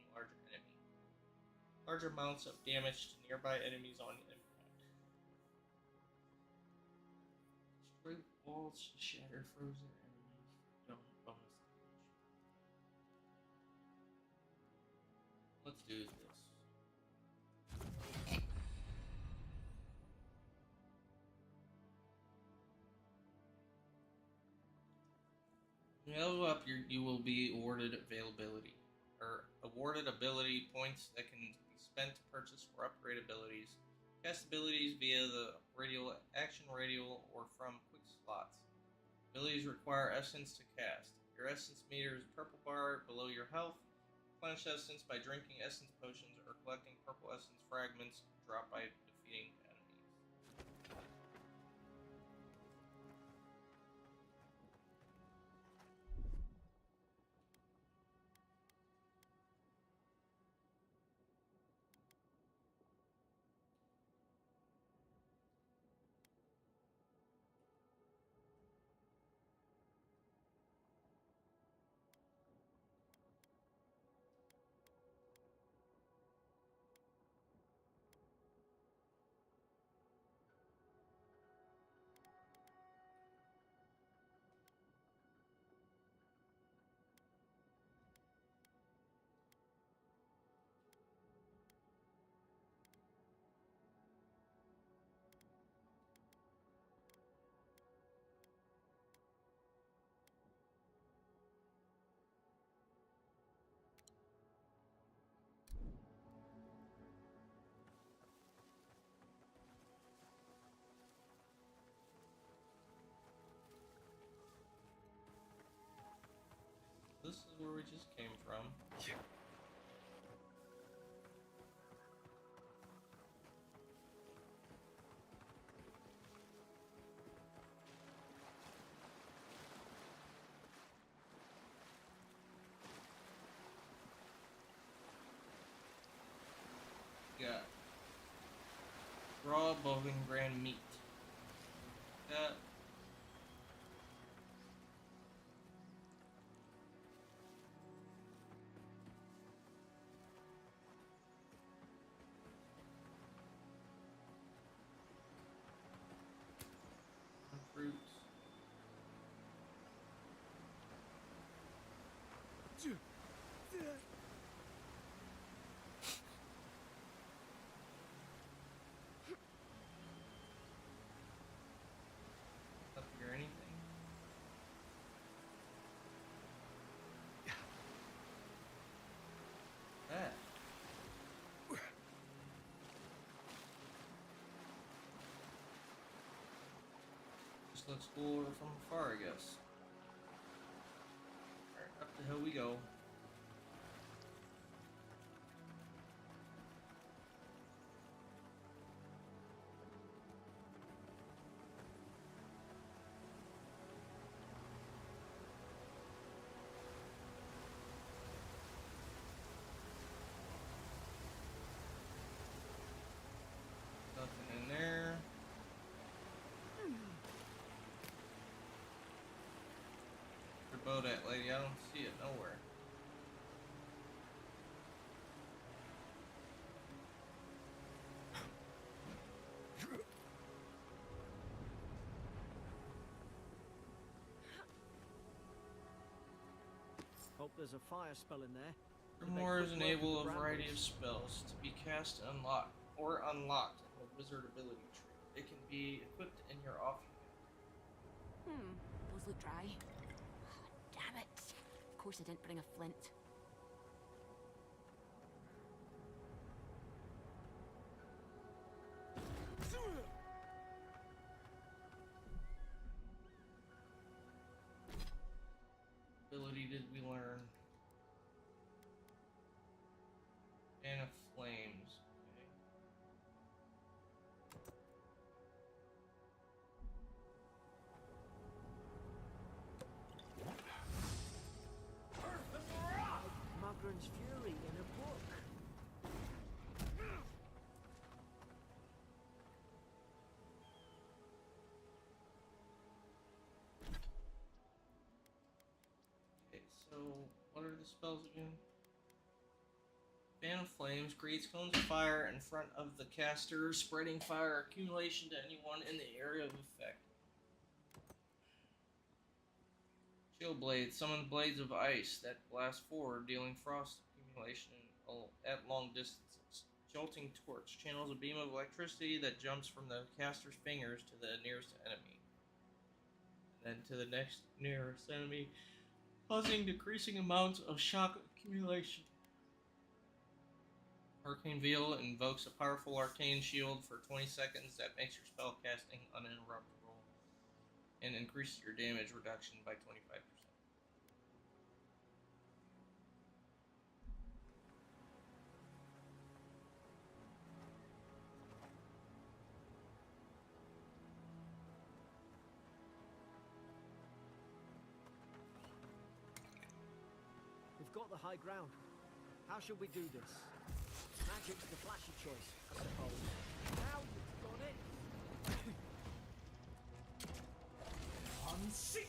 large amounts of damage to nearby enemies on impact. Destroy walls to shatter frozen enemies. Bonus damage. Let's do this. When you level up, you will be awarded ability points that can be spent to purchase or upgrade abilities. Cast abilities via the action radial or from quick slots. Abilities require essence to cast. Your essence meter is a purple bar below your health. Replenish essence by drinking essence potions or collecting purple essence fragments dropped by defeating enemies. this is where we just came from. Got raw bovine grand meat. Got fruits. Up here, anything? That. Just looks cooler from afar, I guess. Alright, up the hill we go. Nothing in there. Where's your boat at, lady? I don't see it nowhere. Hope there's a fire spell in there. Grimoires enable a variety of spells to be cast and unlocked in the wizard ability tree. It can be equipped in your off unit. Those look dry. Damn it. Of course I didn't bring a flint. Ability did we learn? Fan of Flames. Okay. Magran's Fury in a book. Okay, so what are the spells again? Fan of Flames creates cones of fire in front of the caster, spreading fire accumulation to anyone in the area of effect. Chill Blade summons blades of ice that blast forward, dealing frost accumulation at long distances. Jolting Torch channels a beam of electricity that jumps from the caster's fingers to the nearest enemy, and then to the next nearest enemy, causing decreasing amounts of shock accumulation. Arcane Veil invokes a powerful arcane shield for 20 seconds that makes your spell casting uninterruptible and increases your damage reduction by 25%. We've got the high ground. How should we do this? Magic's the flashy choice, I suppose. Now you've got it. Unseen.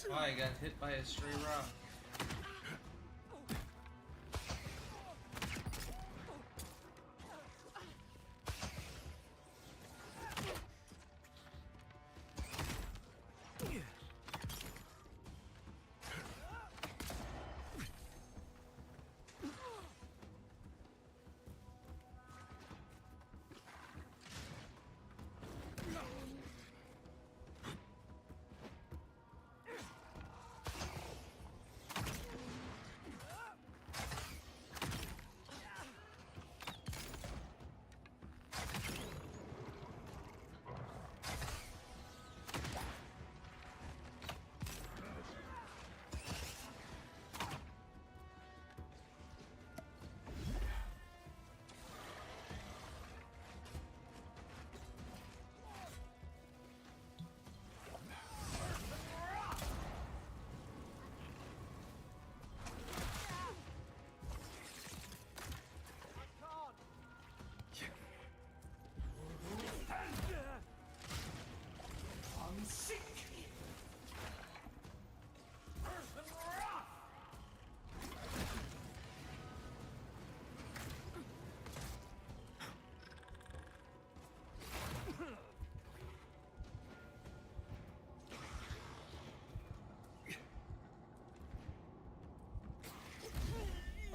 Oh, I got hit by a stray rock.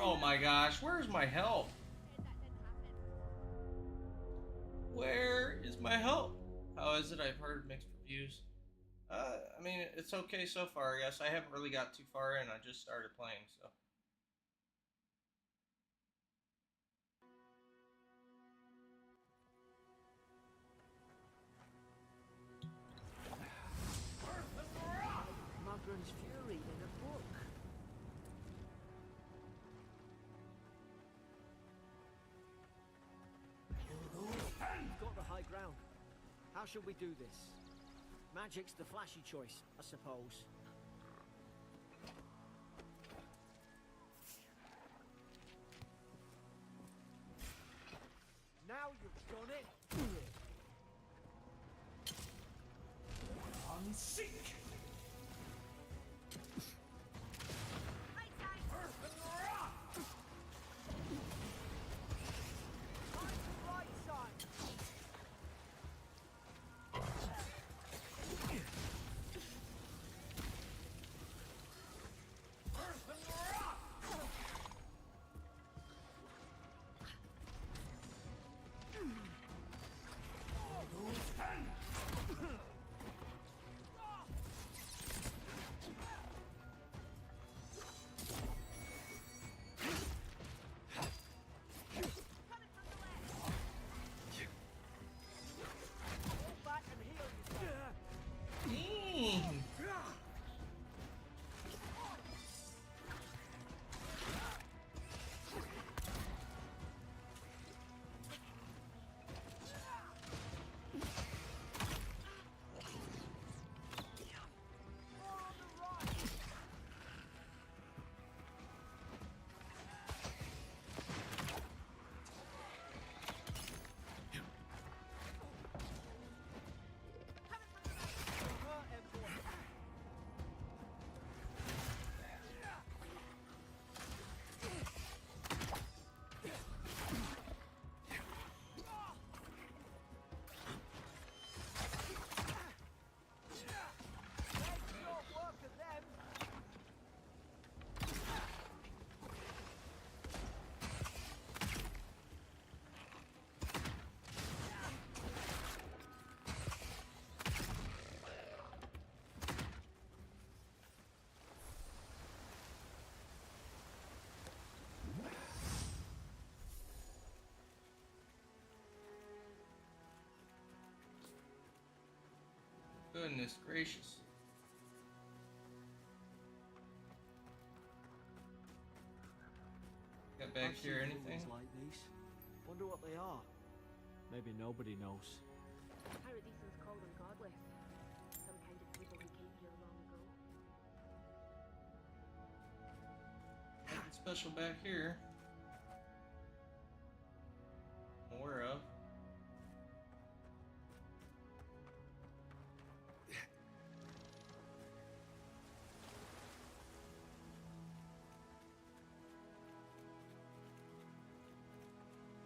Oh my gosh, where's my help? Where is my help? How is it? I've heard mixed reviews. I mean, it's okay so far, I guess. I haven't really got too far in. I just started playing, so. Magran's Fury in a book. We've got the high ground. How should we do this? Magic's the flashy choice, I suppose. Now you've done it. Unseek! Right side. Back and heal you. Mm. Goodness gracious. Got back I've here seen anything? things like these. Wonder what they are. Maybe nobody knows. Paradisans call them godless. Some kind of people who came here long ago. Nothing special back here. I'm aware of.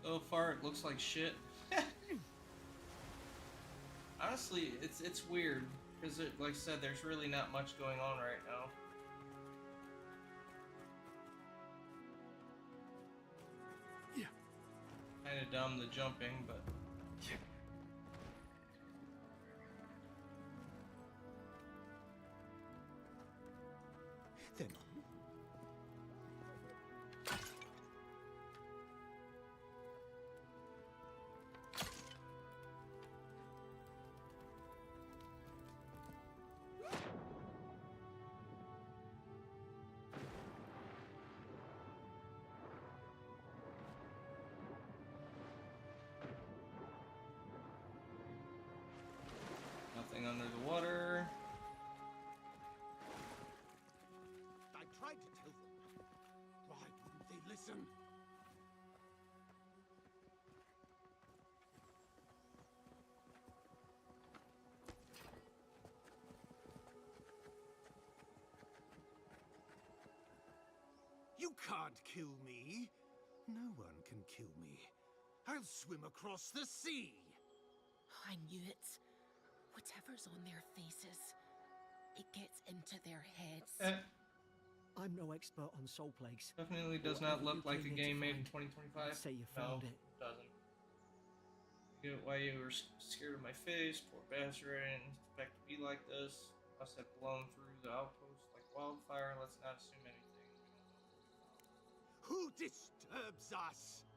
So far, it looks like shit. Honestly, it's weird because, like I said, there's really not much going on right now. Yeah. Kind of dumb the jumping, but Then nothing under the water. I tried to tell them. Why wouldn't they listen? You can't kill me. No one can kill me. I'll swim across the sea. I knew it. Whatever's on their faces, it gets into their heads. Eh. I'm no expert on soul plagues. Definitely does Whatever not look you like a came here to game made in find, 2025. say you No, found it. it doesn't. I get why you were scared of my face. Poor bastard, I didn't expect to be like this. Must have blown through the outpost like wildfire. Let's not assume anything. Who disturbs us?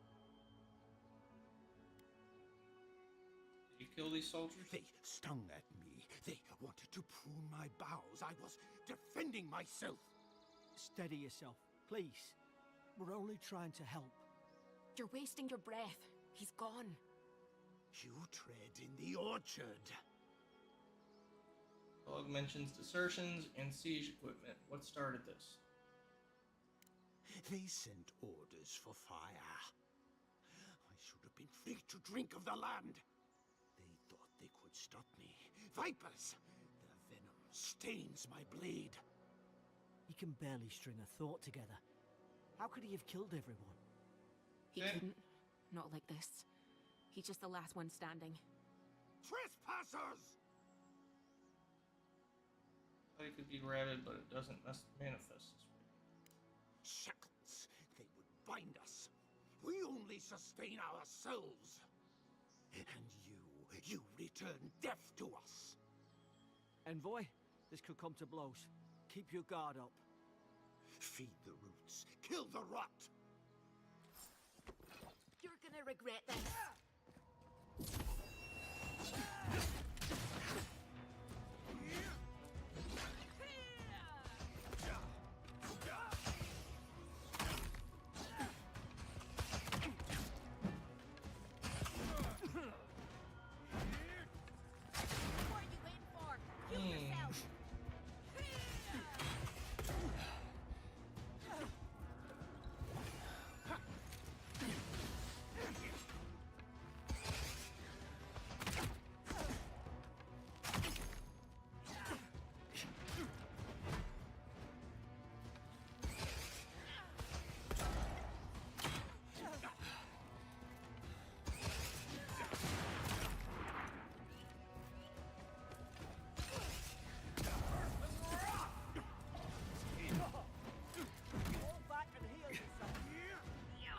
Did you kill these soldiers? They stung at me. They wanted to prune my bowels. I was defending myself. Steady yourself, please. We're only trying to help. You're wasting your breath. He's gone. You tread in the orchard. Log mentions desertions and siege equipment. What started this? They sent orders for fire. I should have been free to drink of the land. They thought they could stop me. Vipers! Their venom stains my blade. He can barely string a thought together. How could he have killed everyone? He Okay. couldn't. Not like this. He's just the last one standing. Trespassers! It could be rabid, but it doesn't manifest this way. Shackles. They would bind us. We only sustain ourselves. And you return death to us. Envoy, this could come to blows. Keep your guard up. Feed the roots. Kill the rot. You're gonna regret this. What are you waiting for? Kill yourself! Fall back and heal yourself.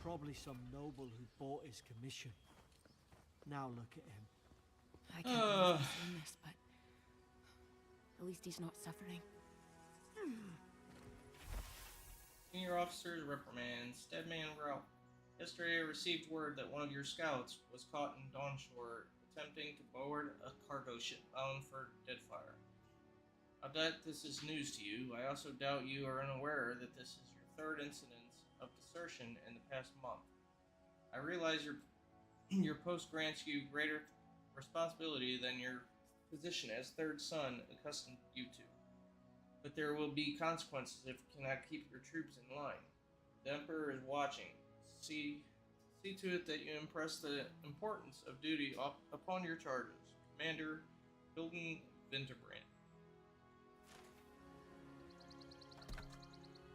Probably some noble who bought his commission. Now look at him. I can't believe he's doing this, but at least he's not suffering. Senior officers reprimands. Dead man route. Yesterday I received word that one of your scouts was caught in Dawnshore attempting to board a cargo ship bound for Deadfire. I doubt this is news to you. I also doubt you are unaware that this is your third incident of desertion in the past month. I realize your post grants you greater responsibility than your position as third son accustomed you to. But there will be consequences if you cannot keep your troops in line. The Emperor is watching. See to it that you impress the importance of duty upon your charges. Commander Hilden Winterbrand.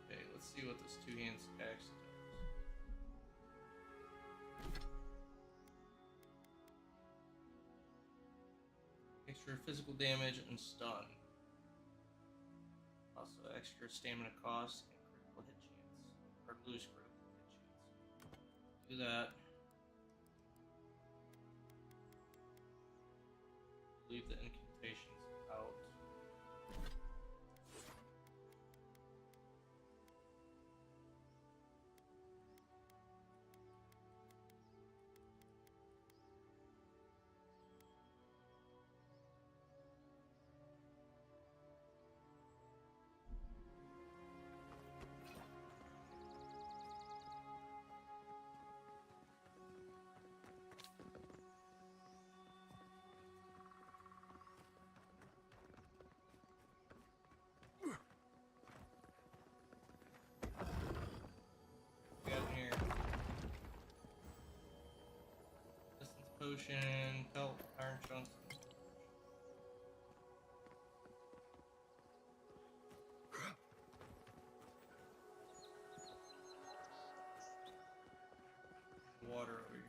Okay, let's see what this two hands axe does. Extra physical damage and stun. Also extra stamina cost and critical hit chance. Or lose critical hit chance. Do that. Leave the incantations out. We got in here. Distance potion, pelt, iron chunks. Water over here.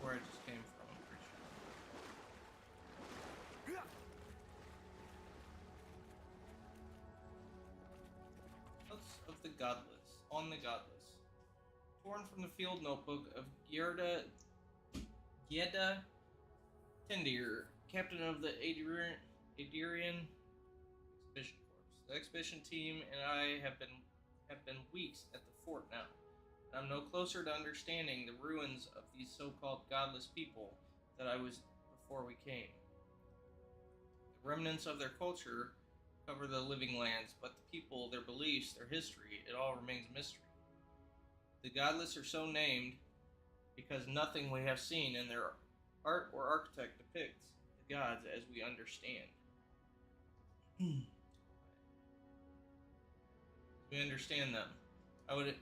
Where I just came from, I'm pretty sure. Notes of the Godless. On the Godless. Torn from the field notebook of Gerda Tendir, captain of the Adirian Expedition Corps. The expedition team and I have been weeks at the fort now. I'm no closer to understanding the ruins of these so-called godless people that I was before we came. The remnants of their culture cover the living lands, but the people, their beliefs, their history, it all remains mystery. The godless are so named because nothing we have seen in their art or architect depicts the gods as we understand. We understand them. I would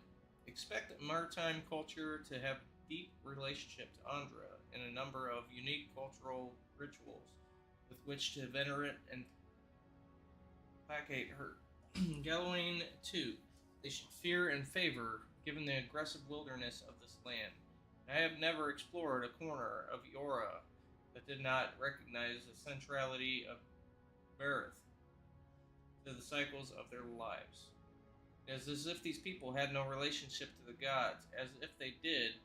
expect a maritime culture to have deep relationship to Andra and a number of unique cultural rituals with which to venerate and placate her. Gallowing, too, they should fear and favor, given the aggressive wilderness of this land. I have never explored a corner of Eora that did not recognize the centrality of birth to the cycles of their lives. It is as if these people had no relationship to the gods, as if they did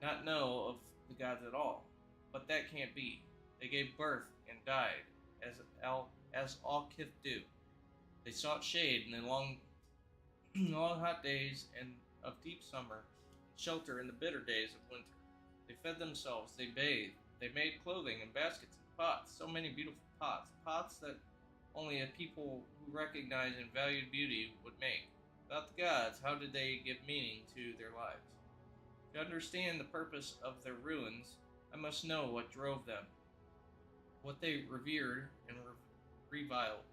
not know of the gods at all. But that can't be. They gave birth and died, as all kith do. They sought shade in the long hot days and of deep summer, and shelter in the bitter days of winter. They fed themselves, they bathed, they made clothing and baskets and pots, so many beautiful pots that only a people who recognized and valued beauty would make. Without the gods, how did they give meaning to their lives? To understand the purpose of their ruins, I must know what drove them, what they revered and reviled,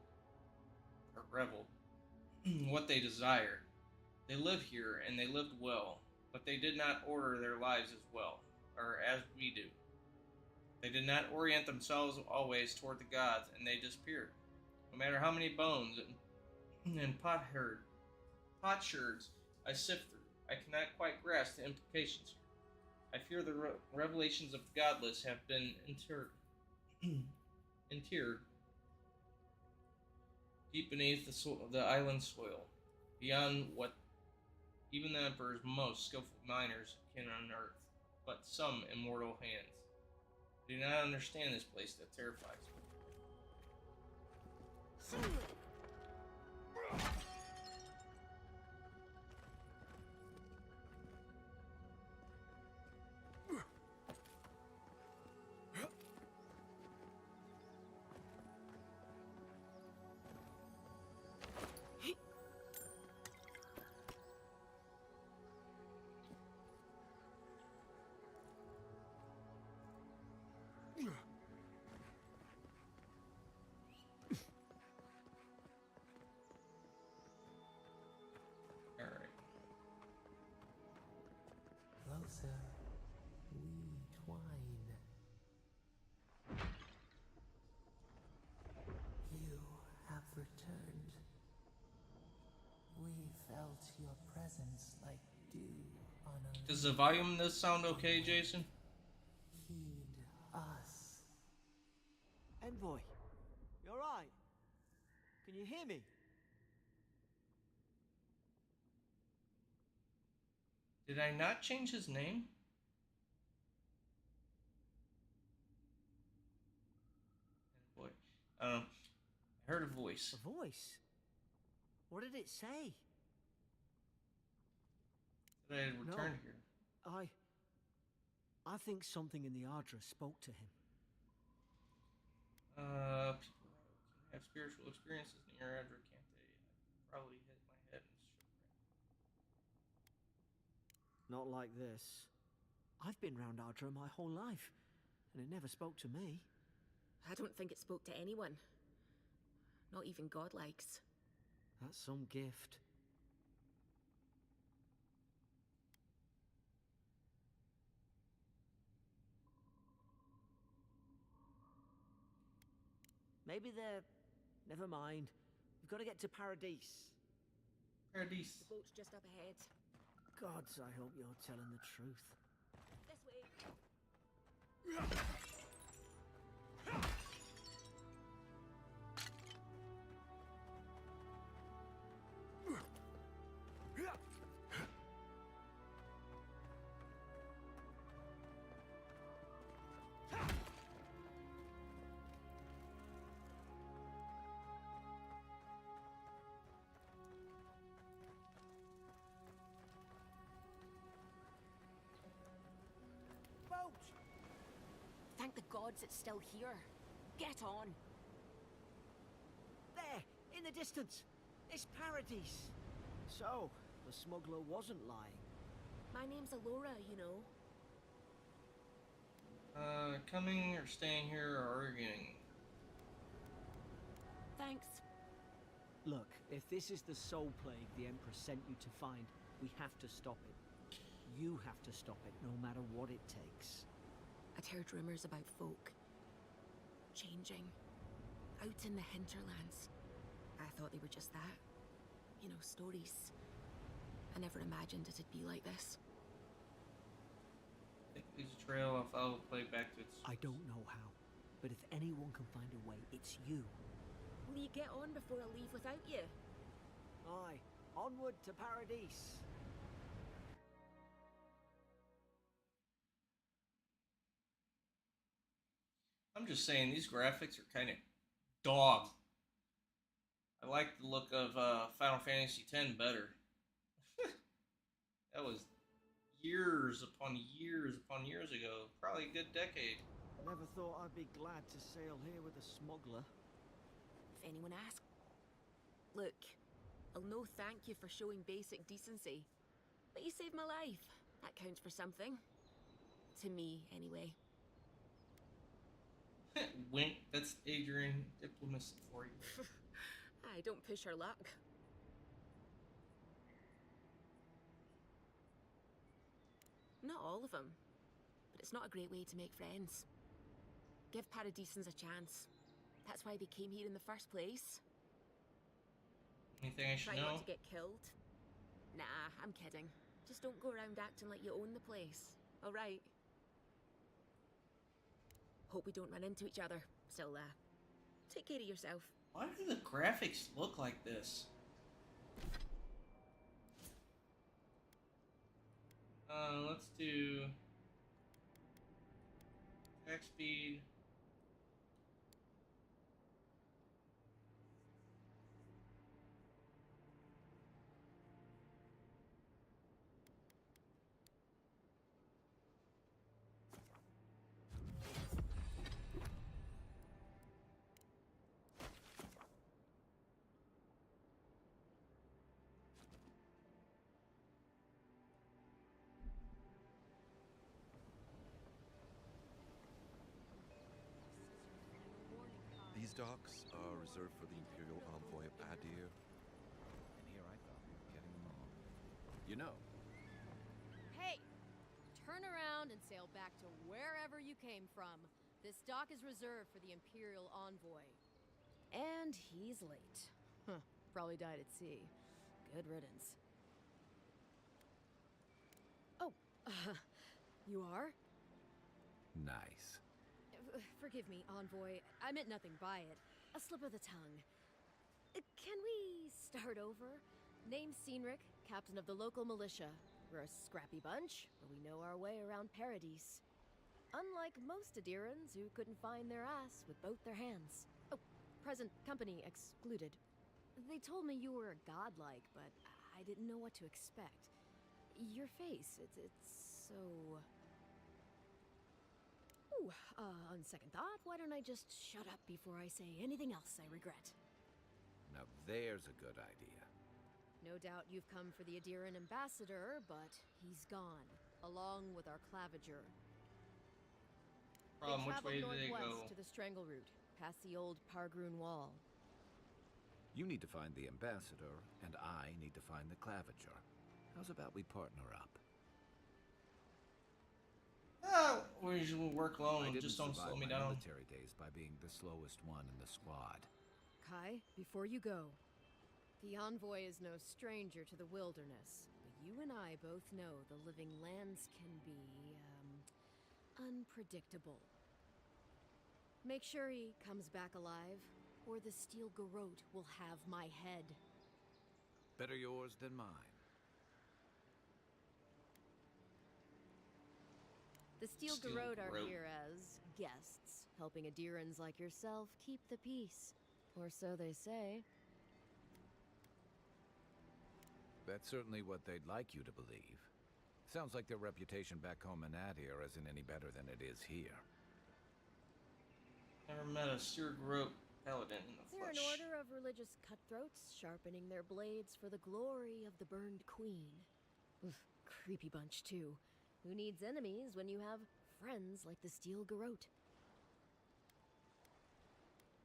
or reveled, what they desired. They lived here, and they lived well, but they did not order their lives as well, or as we do. They did not orient themselves always toward the gods, and they disappeared. No matter how many bones and potsherds I sift through, I cannot quite grasp the implications here. I fear the revelations of the godless have been interred deep beneath the island soil, beyond what even the Emperor's most skillful miners can unearth, but some immortal hands. I do not understand this place that terrifies me. Closer, we twine. You have returned. We felt your presence like dew on a Does the volume of this sound okay, Jason? heed us. Envoy, you alright? Can you hear me? Did I not change his name? I heard a voice. A voice? What did it say? That I had returned here. I think something in the Ardra spoke to him. People can have spiritual experiences near Adra, can't they? I probably hit my head and shook right. Not like this. I've been round Ardra my whole life, and it never spoke to me. I don't think it spoke to anyone. Not even godlikes. That's some gift. Maybe they're... Never mind. We've got to get to Paradise. Paradise. The boat's just up ahead. Gods, I hope you're telling the truth. This way. Thank the gods it's still here. Get on. There, in the distance. It's Paradise. So, the smuggler wasn't lying. My name's Alora, you know. Coming or staying here or arguing? Thanks. Look, if this is the soul plague the Emperor sent you to find, we have to stop it. You have to stop it, no matter what it takes. I'd heard rumors about folk changing out in the hinterlands. I thought they were just that. You know, stories. I never imagined it'd be like this. I think there's a trail I'll follow the play back to its... I don't know how, but if anyone can find a way, it's you. Will you get on before I leave without you? Aye, onward to Paradise. I'm just saying, these graphics are kind of dog. I like the look of Final Fantasy X better. That was years upon years upon years ago. Probably a good decade. Never thought I'd be glad to sail here with a smuggler. If anyone asks. Look, I'll no thank you for showing basic decency. But you saved my life. That counts for something. To me, anyway. Wink, that's Adrian diplomacy for you. I don't push her luck. Not all of them, but it's not a great way to make friends. Give Paradisans a chance. That's why they came here in the first place. Anything I should Try know? not to get killed. Nah, I'm kidding. Just don't go around acting like you own the place. All right. Hope we don't run into each other. Still, take care of yourself. Why do the graphics look like this? Let's do attack speed. These docks are reserved for the Imperial Envoy of Adir. And here I thought we were getting along. You know. Hey! Turn around and sail back to wherever you came from. This dock is reserved for the Imperial Envoy. And he's late. Huh. Probably died at sea. Good riddance. Oh, you are? Nice. Forgive me, Envoy. I meant nothing by it. A slip of the tongue. Can we start over? Name's Cynric, captain of the local militia. We're a scrappy bunch, but we know our way around Paradise. Unlike most Adirans who couldn't find their ass with both their hands. Oh, present company excluded. They told me you were godlike, but I didn't know what to expect. Your face, it's so... Ooh, on second thought, why don't I just shut up before I say anything else I regret? Now there's a good idea. No doubt you've come for the Adiran ambassador, but he's gone, along with our claviger. They Which traveled way do they northwest go? to the Strangle Route, past the old Pargroon Wall. You need to find the ambassador, and I need to find the claviger. How's about we partner up? We usually work alone I and didn't just don't survive slow me my down. military days by being the slowest one in the squad. Kai, before you go, the envoy is no stranger to the wilderness, but you and I both know the living lands can be, unpredictable. Make sure he comes back alive, or the Steel Garrote will have my head. Better yours than mine. The Steel Steel Garrote are Garrote. here as guests, helping Adirans like yourself keep the peace. Or so they say. That's certainly what they'd like you to believe. Sounds like their reputation back home in Adir isn't any better than it is here. Never met a Steel Garrote paladin in the They're flesh. an order of religious cutthroats, sharpening their blades for the glory of the burned queen. Oof, creepy bunch, too. Who needs enemies when you have friends like the Steel Garrote?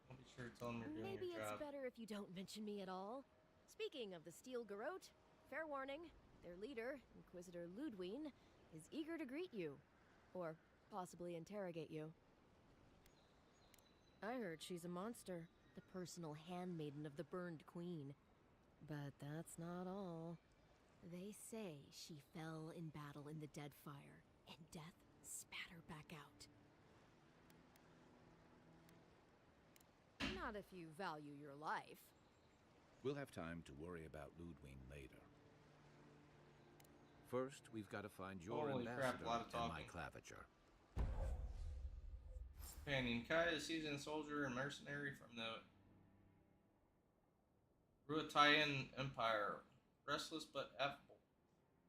I'll be sure to tell them you're doing Maybe your it's job. better if you don't mention me at all. Speaking of the Steel Garrote, fair warning, their leader, Inquisitor Ludwine, is eager to greet you. Or possibly interrogate you. I heard she's a monster, the personal handmaiden of the burned queen. But that's not all. They say she fell in battle in the Deadfire, and death spat her back out. Not if you value your life. We'll have time to worry about Ludwine later. First, we've got to find your Holy crap, ambassador a lot of and my talking. claviger. Companion Kai, a seasoned soldier and mercenary from the Ruatayan Empire, restless but affable.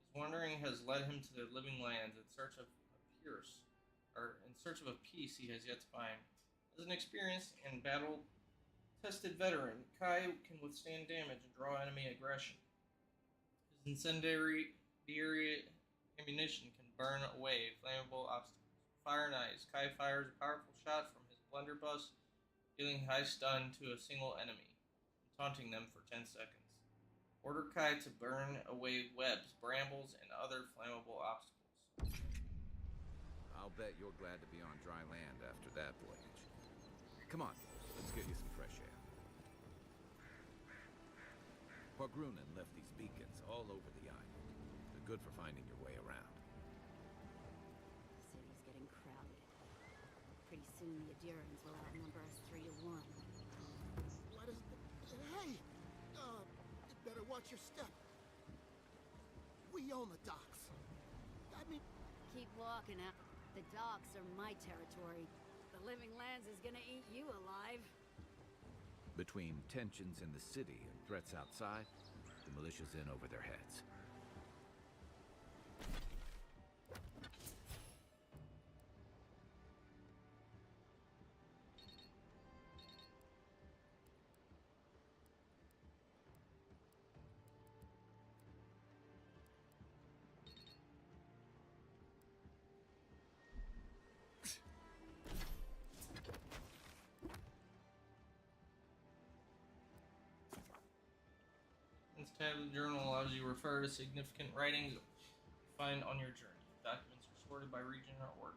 His wandering has led him to the living lands in search of a peace he has yet to find. As an experienced and battle-tested veteran, Kai can withstand damage and draw enemy aggression. His incendiary ammunition can burn away flammable obstacles. Fire and ice. Kai fires a powerful shot from his blunderbuss, dealing high stun to a single enemy, and taunting them for 10 seconds. Order Kai to burn away webs, brambles, and other flammable obstacles. I'll bet you're glad to be on dry land after that voyage. Come on, let's get you some fresh air. Pargrunen left these beacons all over the island. They're good for finding your way around. The city's getting crowded. Pretty soon the Adirans will outnumber us 3 to 1. What is the... Hey! You better watch your step. We own the docks. I mean... Keep walking out. The docks are my territory. The living lands is gonna eat you alive. Between tensions in the city and threats outside, the militia's in over their heads. This tab of the journal allows you to refer to significant writings you find on your journey. Documents are sorted by region or order.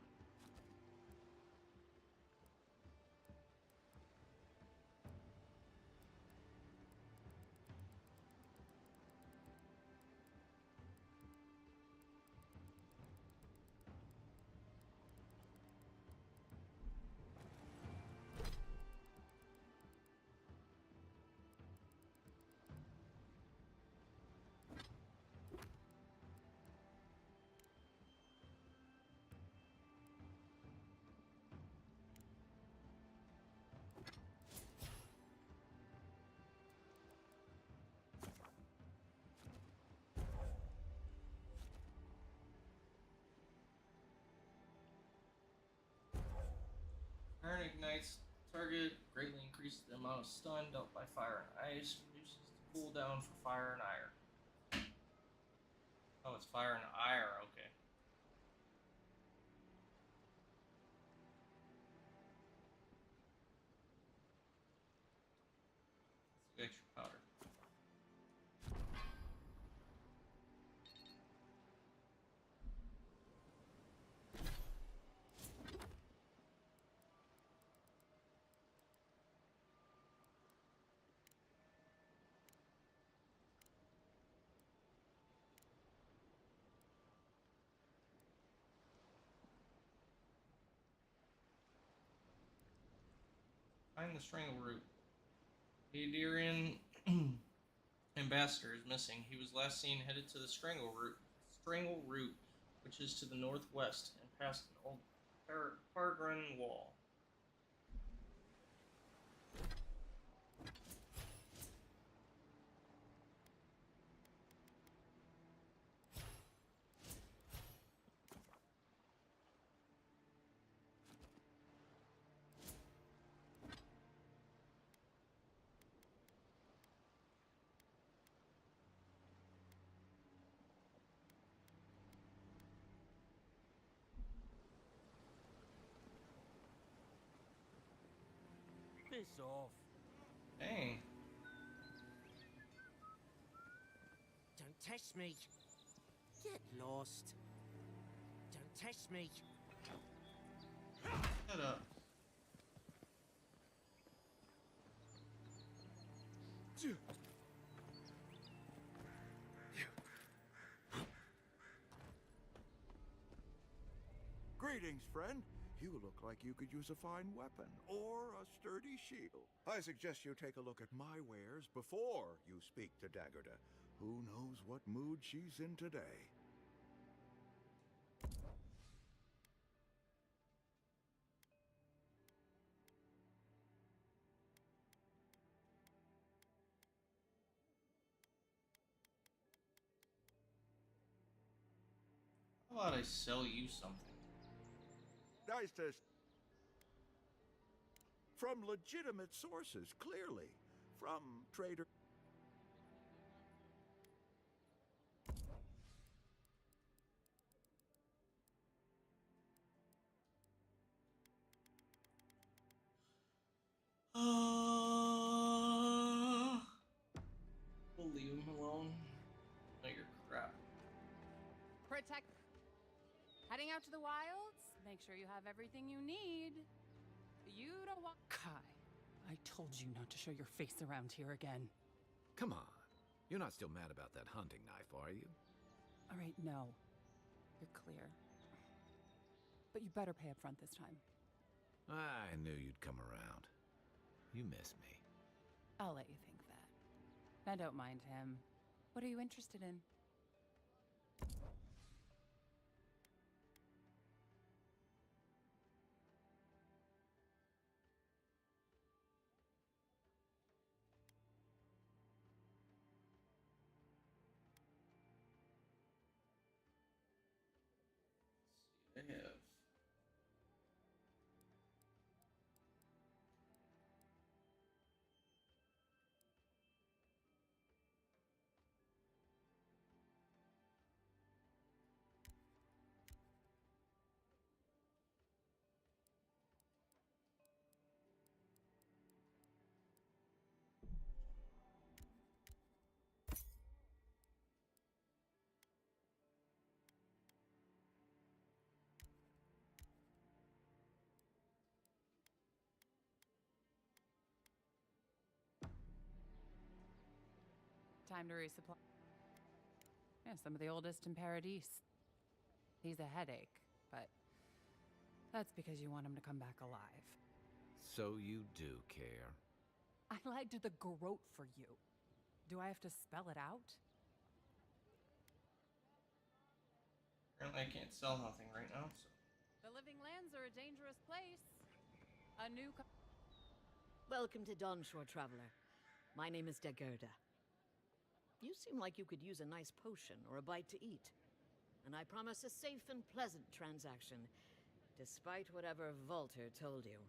target, greatly increases the amount of stun dealt by fire and ice, reduces the cooldown for fire and ire. Oh, it's fire and ire, okay. Let's extra powder. Find the strangle root. The Adirian ambassador is missing. He was last seen headed to the strangle root, which is to the northwest and past an old Pargren wall. Piss off. Dang. Don't test me. Get lost. Don't test me. Shut up. Greetings, friend. You look like you could use a fine weapon or a sturdy shield. I suggest you take a look at my wares before you speak to Daggerda. Who knows what mood she's in today? How about I sell you something? Nice to... From legitimate sources, clearly. From trader... We'll leave him alone. No, you're crap. Protect. Heading out to the wilds? Make sure you have everything you need. You don't want. Kai, I told you not to show your face around here again. Come on. You're not still mad about that hunting knife, are you? All right, no. You're clear. But you better pay up front this time. I knew you'd come around. You miss me. I'll let you think that. I don't mind him. What are you interested in? They have. Time to resupply. Yeah, some of the oldest in Paradise. He's a headache, but that's because you want him to come back alive. So you do care. I lied to the Garrote for you. Do I have to spell it out? Apparently I can't sell nothing right now, so... The living lands are a dangerous place. A new. Welcome to Dawnshore, traveler. My name is Daggerda. You seem like you could use a nice potion or a bite to eat. And I promise a safe and pleasant transaction, despite whatever Volter told you.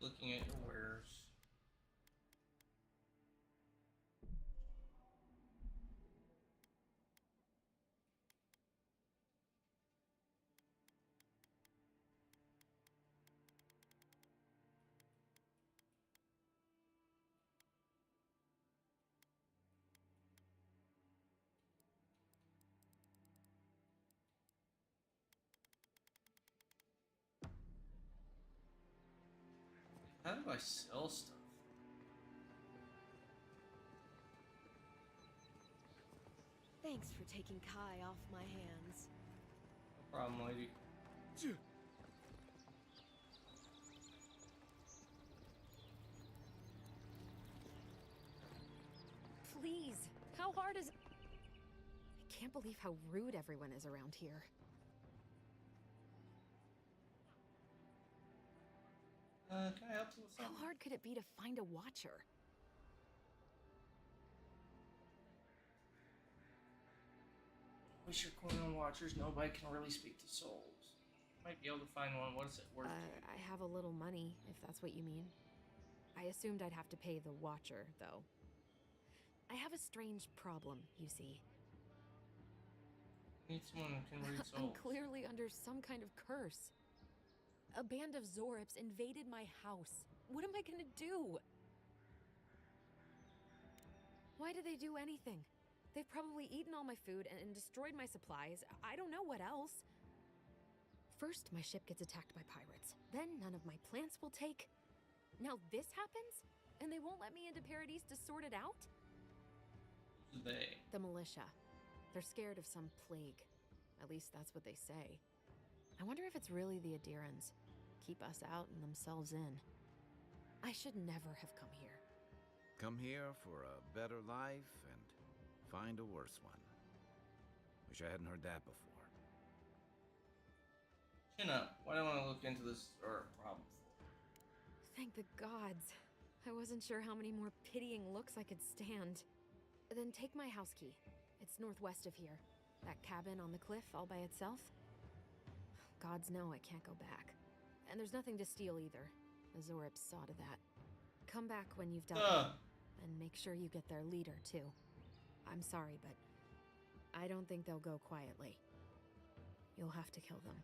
Looking at your wares. How do I sell stuff? Thanks for taking Kai off my hands. No problem, lady. Please, how hard is... I can't believe how rude everyone is around here. Can I help you with How something? hard could it be to find a watcher? Wish your queen on watchers. Nobody can really speak to souls. Might be able to find one. What is it worth? I have a little money, if that's what you mean. I assumed I'd have to pay the watcher, though. I have a strange problem, you see. Need someone who can read I'm souls. clearly under some kind of curse. A band of Zorips invaded my house. What am I gonna do? Why did they do anything? They've probably eaten all my food and destroyed my supplies. I don't know what else. First, my ship gets attacked by pirates. Then none of my plants will take. Now this happens? And they won't let me into Paradise to sort it out? Who's they? The militia. They're scared of some plague. At least that's what they say. I wonder if it's really the Adirans. Keep us out and themselves in. I should never have come here. Come here for a better life and find a worse one. Wish I hadn't heard that before. Chin up. Why do I want to look into this or problem for? Thank the gods. I wasn't sure how many more pitying looks I could stand. Then take my house key. It's northwest of here. That cabin on the cliff all by itself. Gods know I can't go back. And there's nothing to steal either. The Zorips saw to that. Come back when you've dealt with them, and make sure you get their leader, too. I'm sorry, but I don't think they'll go quietly. You'll have to kill them.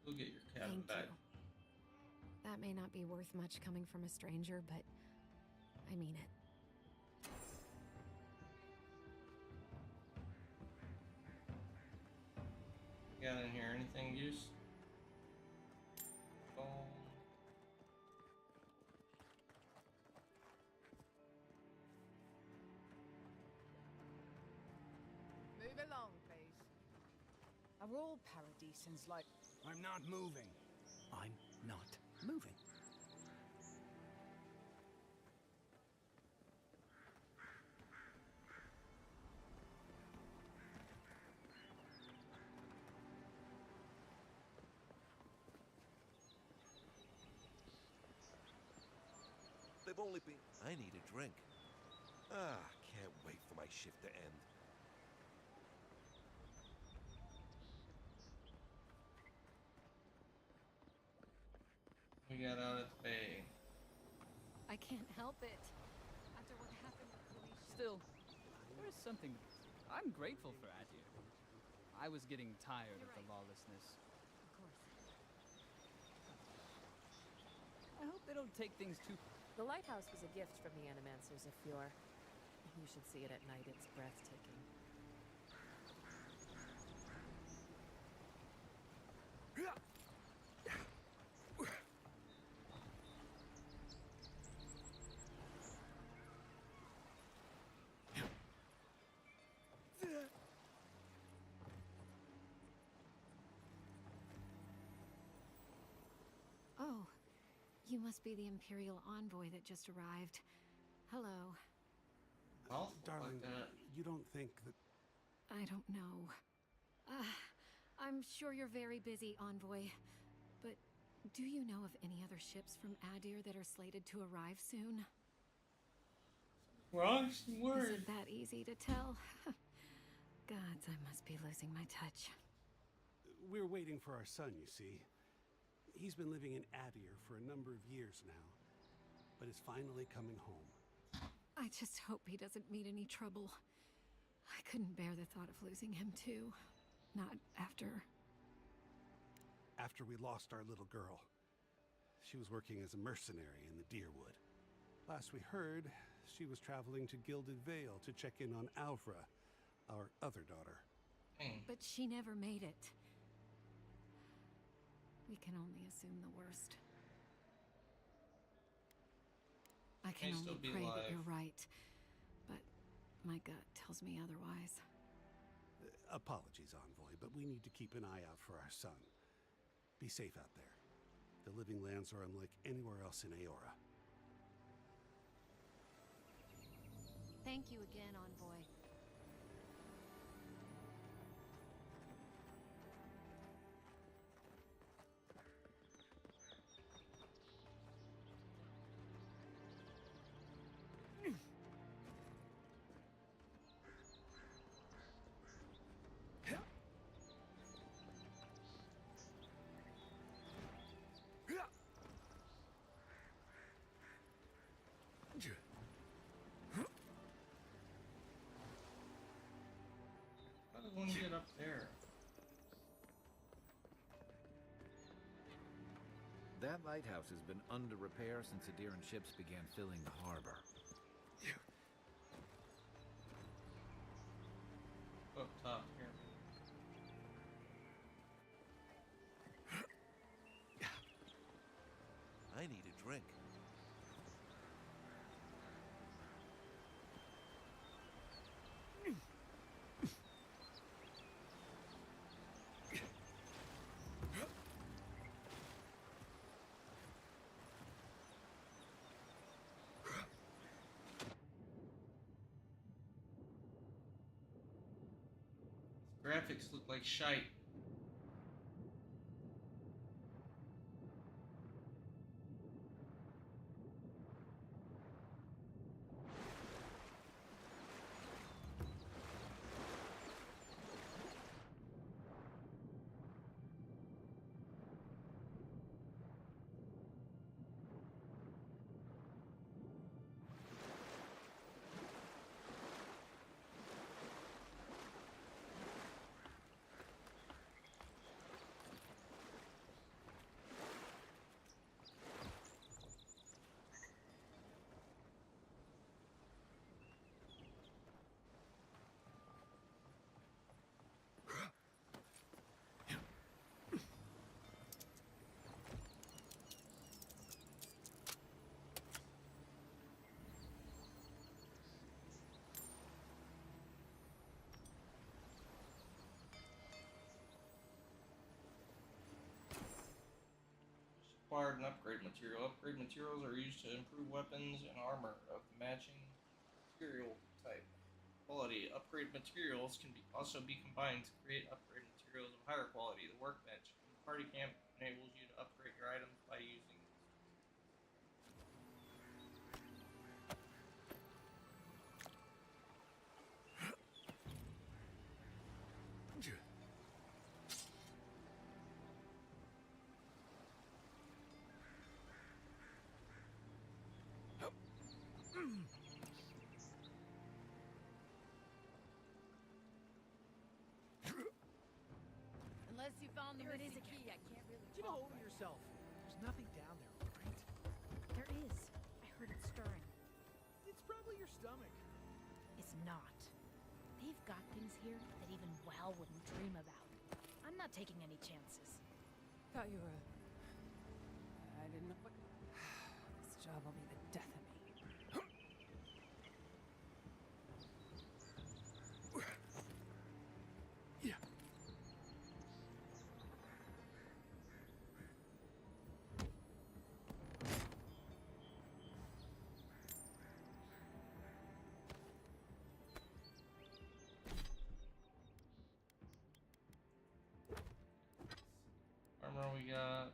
Go get your cabin Thank back. you. That may not be worth much coming from a stranger, but I mean it. Got in here anything use? Phone. Move along, please. Are all Paradisans like... I'm not moving. I'm not moving. They've only been... I need a drink. Can't wait for my shift to end. We got out at the bay. I can't help it. After what happened with Felicia... Still, there is something... I'm grateful for Adir. I was getting tired of the lawlessness. Of course. I hope they don't take things too... The lighthouse was a gift from the Animancers of Fjord. You should see it at night. It's breathtaking. Oh, you must be the Imperial envoy that just arrived. Hello. Darling, you don't think that... I don't know. I'm sure you're very busy, envoy. But do you know of any other ships from Adir that are slated to arrive soon? Wrong word. Is it that easy to tell? Gods, I must be losing my touch. We're waiting for our son, you see. He's been living in Adir for a number of years now, but is finally coming home. I just hope he doesn't meet any trouble. I couldn't bear the thought of losing him, too. Not after... After we lost our little girl. She was working as a mercenary in the Deerwood. Last we heard, she was traveling to Gilded Vale to check in on Alvra, our other daughter. But she never made it. We can only assume the worst. I can May only still be pray alive. that you're right, but my gut tells me otherwise. Apologies, Envoy, but we need to keep an eye out for our son. Be safe out there. The Living Lands are unlike anywhere else in Aora. Thank you again, Envoy. How does one get up there? That lighthouse has been under repair since Adiran ships began filling the harbor. Up top here. I need a drink. Graphics look like shite. Acquired and upgrade material. Upgrade materials are used to improve weapons and armor of the matching material type. Quality. Upgrade materials can also be combined to create upgrade materials of higher quality. The workbench in the party camp enables you to upgrade your items by using these. Unless you found the missing key, I can't really Get a hold of yourself. There's nothing down there, all right? There is. I heard it stirring. It's probably your stomach. It's not. They've got things here that even WoW wouldn't dream about. I'm not taking any chances. Thought you were... I didn't know what... This job will be the death of me. Armor we got.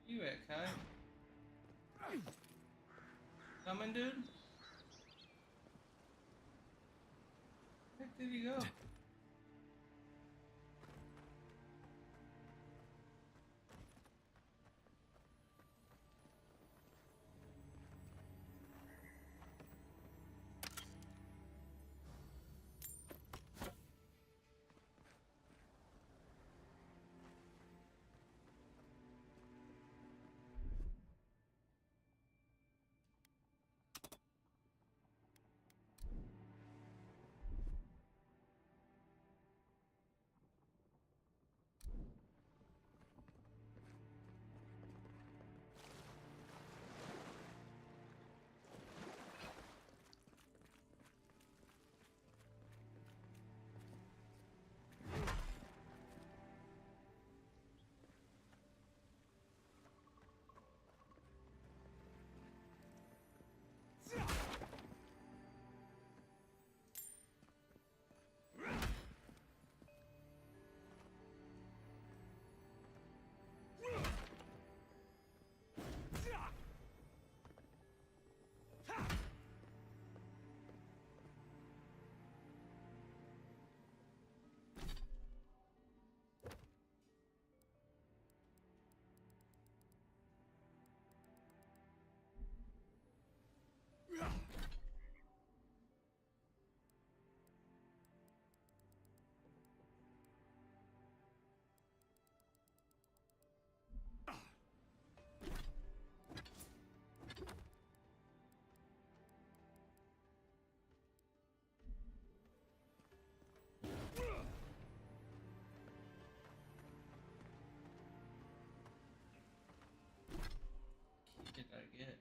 You at, Kai? Coming, dude? Where did he go? Did I get?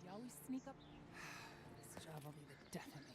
You always sneak up. This job will be the death of me.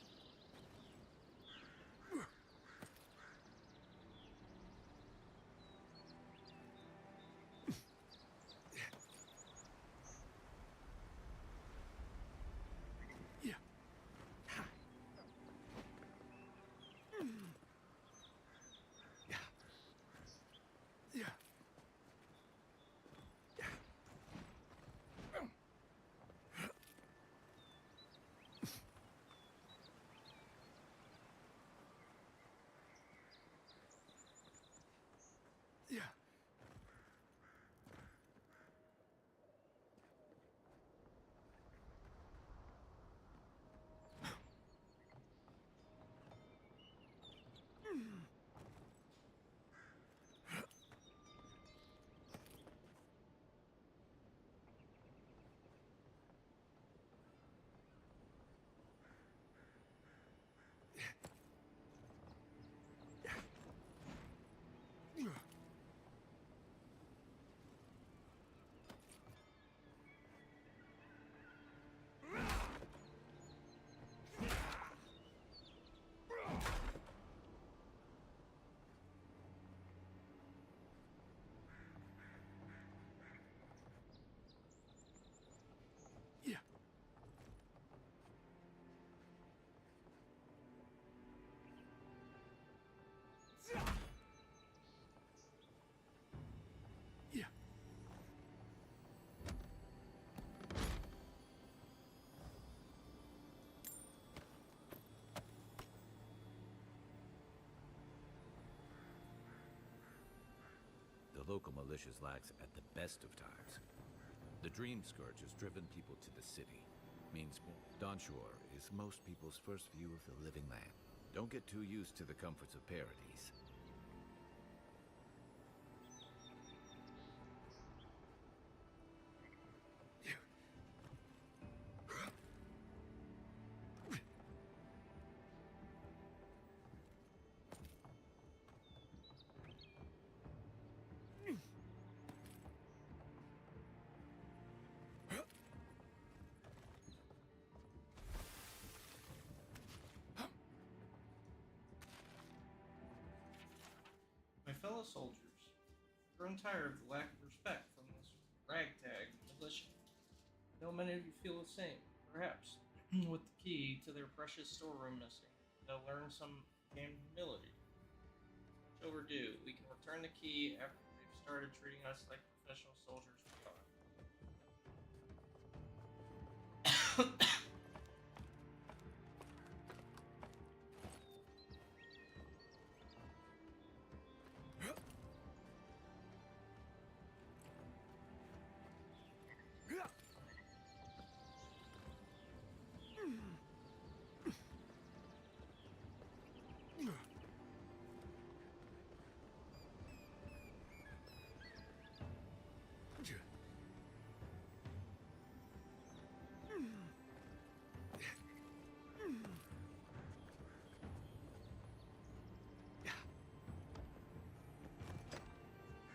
The local militia's lax at the best of times. The Dream Scourge has driven people to the city. Means Donshore is most people's first view of the living land. Don't get too used to the comforts of Paradise. My fellow soldiers, grown tired of the lack of respect from this ragtag militia. I know many of you feel the same. Perhaps, with the key to their precious storeroom missing, they'll learn some game humility. Much overdue. We can return the key after they've started treating us like professional soldiers we are.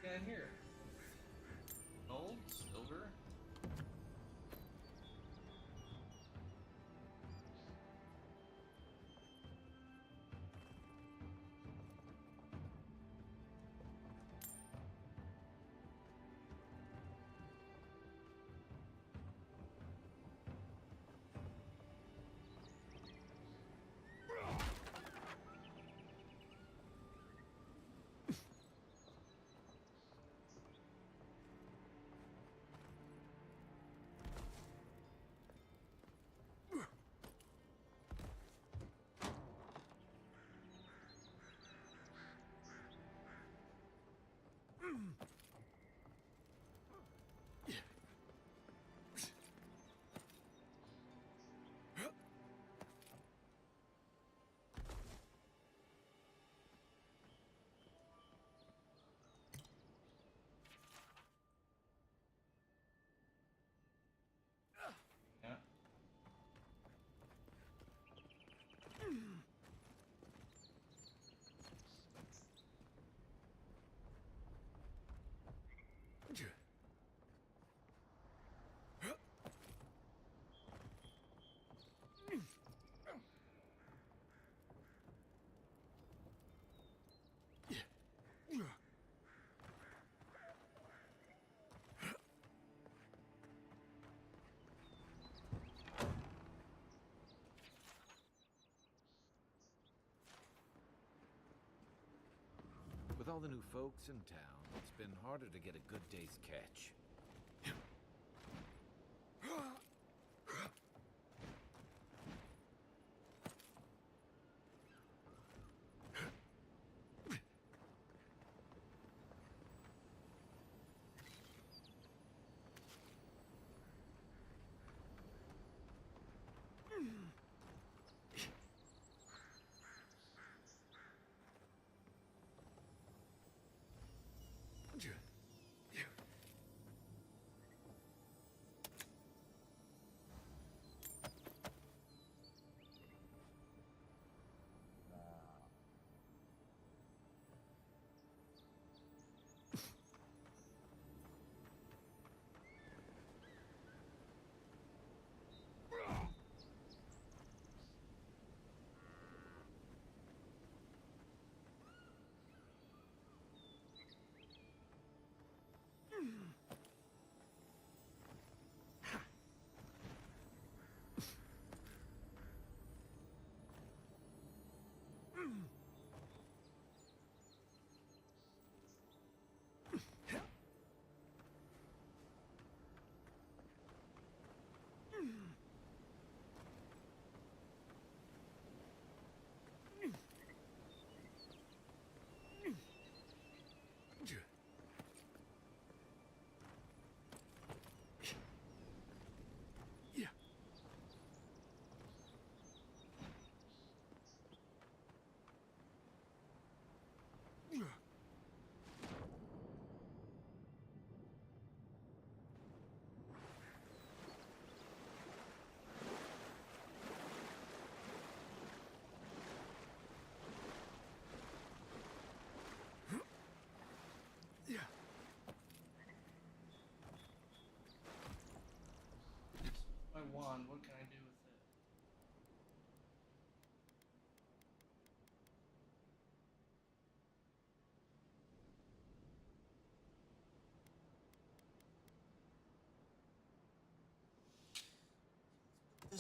Got here? Gold? Silver? Yeah. With all the new folks in town, it's been harder to get a good day's catch.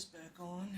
this back on.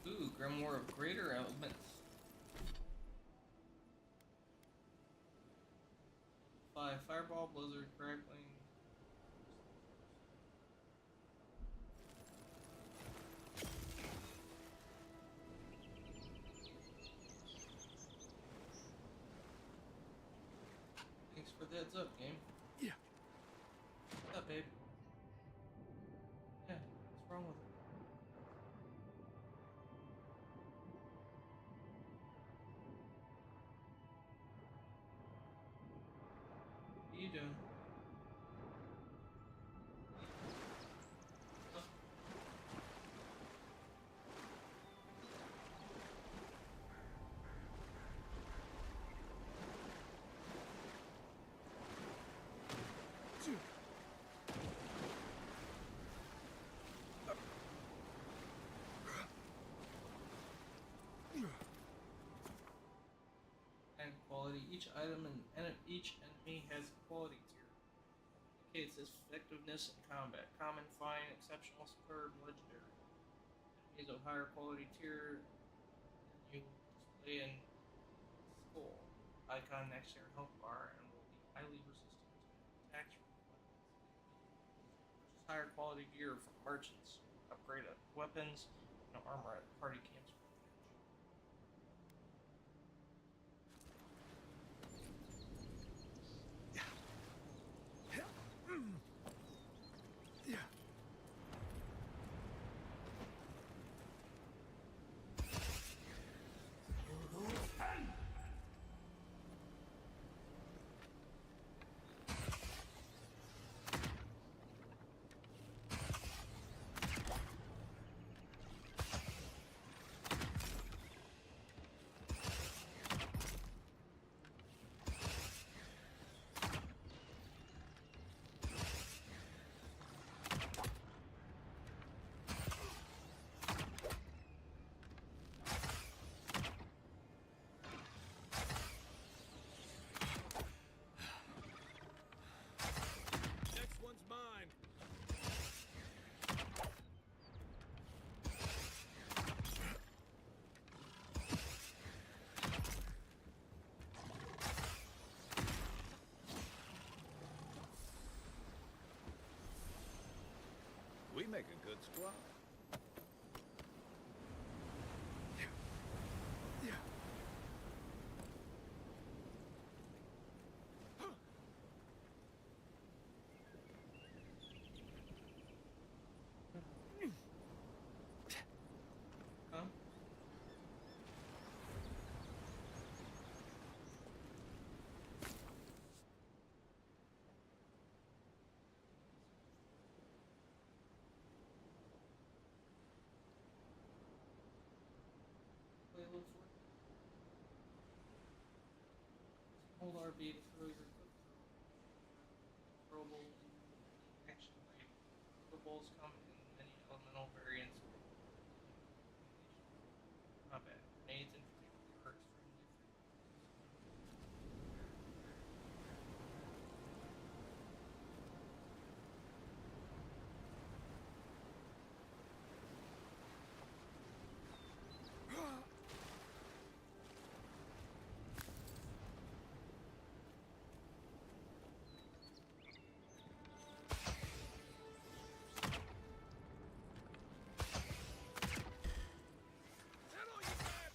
Ooh, Grimoire of Greater Elements. Fireball, Blizzard, Crackling. Thanks for the heads up, game. Yeah. What's up, babe? Yeah, what's wrong with it? What are you doing? Huh? And quality. Each item and each enemy has a quality tier. Indicates its effectiveness in combat. Common, fine, exceptional, superb, legendary. Enemies of higher quality tier than you display in skull icon next to your health bar and will be highly resistant to attacks from weapons. Purchase higher quality gear from merchants. Upgrade weapons and armor at party camps. Next one's mine. We make a good squad. Huh? Play a little for it. Hold RB to throw your quick throwables. Action rate. Throwables come in many elemental variants. Combat. Grenades in particular are extremely effective. That all you got?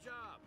job.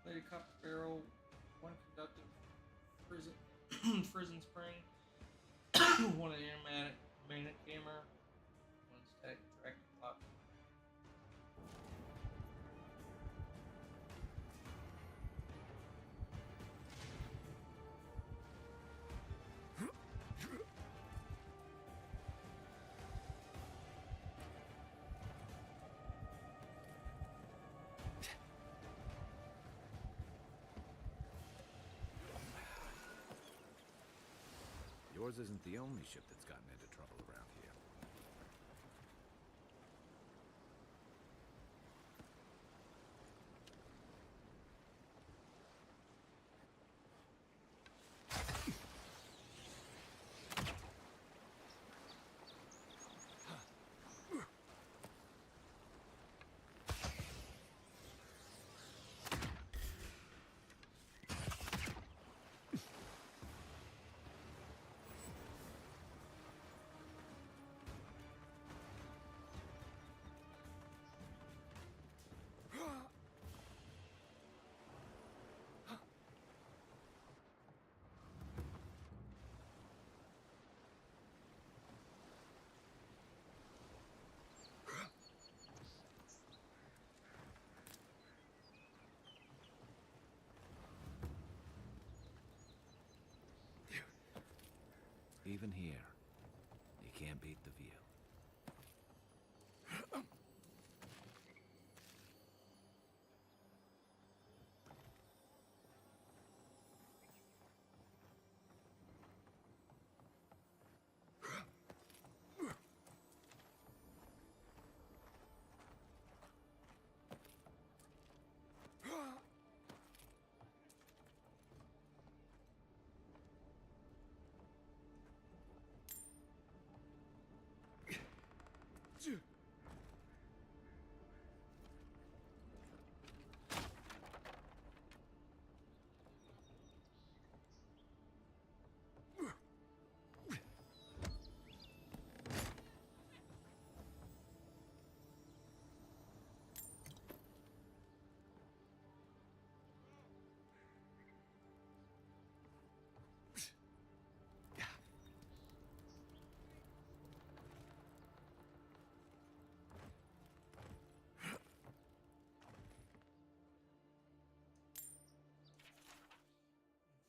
Played a copper barrel, one conductive prison, prison spring, one animatic hammer, one static tracking lock. Yours isn't the only ship that's gotten into trouble around here. Even here, you can't beat the view.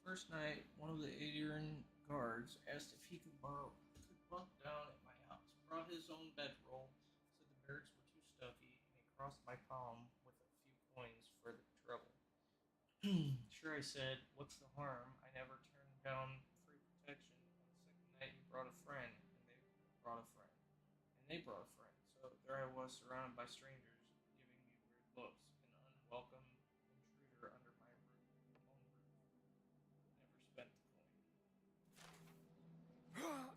First night, one of the Adrian guards asked if he could bunk down at my house. Brought his own bedroll, said the barracks were too stuffy, and he crossed my palm with a few coins for the trouble. Sure, I said, what's the harm? I never turned down free protection. On the second night, he brought a friend, and they brought a friend, and they brought a friend. So there I was, surrounded by strangers, giving me weird looks, an unwelcome intruder under my roof, own roof. Never spent the coin.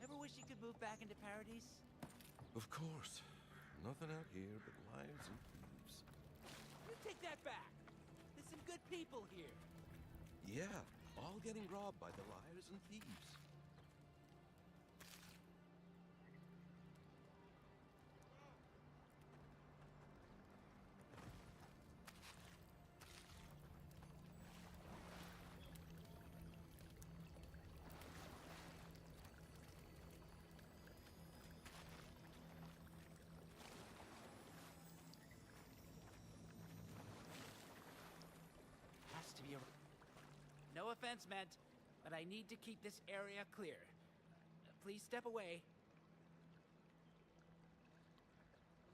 Ever wish you could move back into Paradise? Of course. Nothing out here but liars and thieves. You take that back. There's some good people here. Yeah, all getting robbed by the liars and thieves. offense meant, but I need to keep this area clear. Please step away.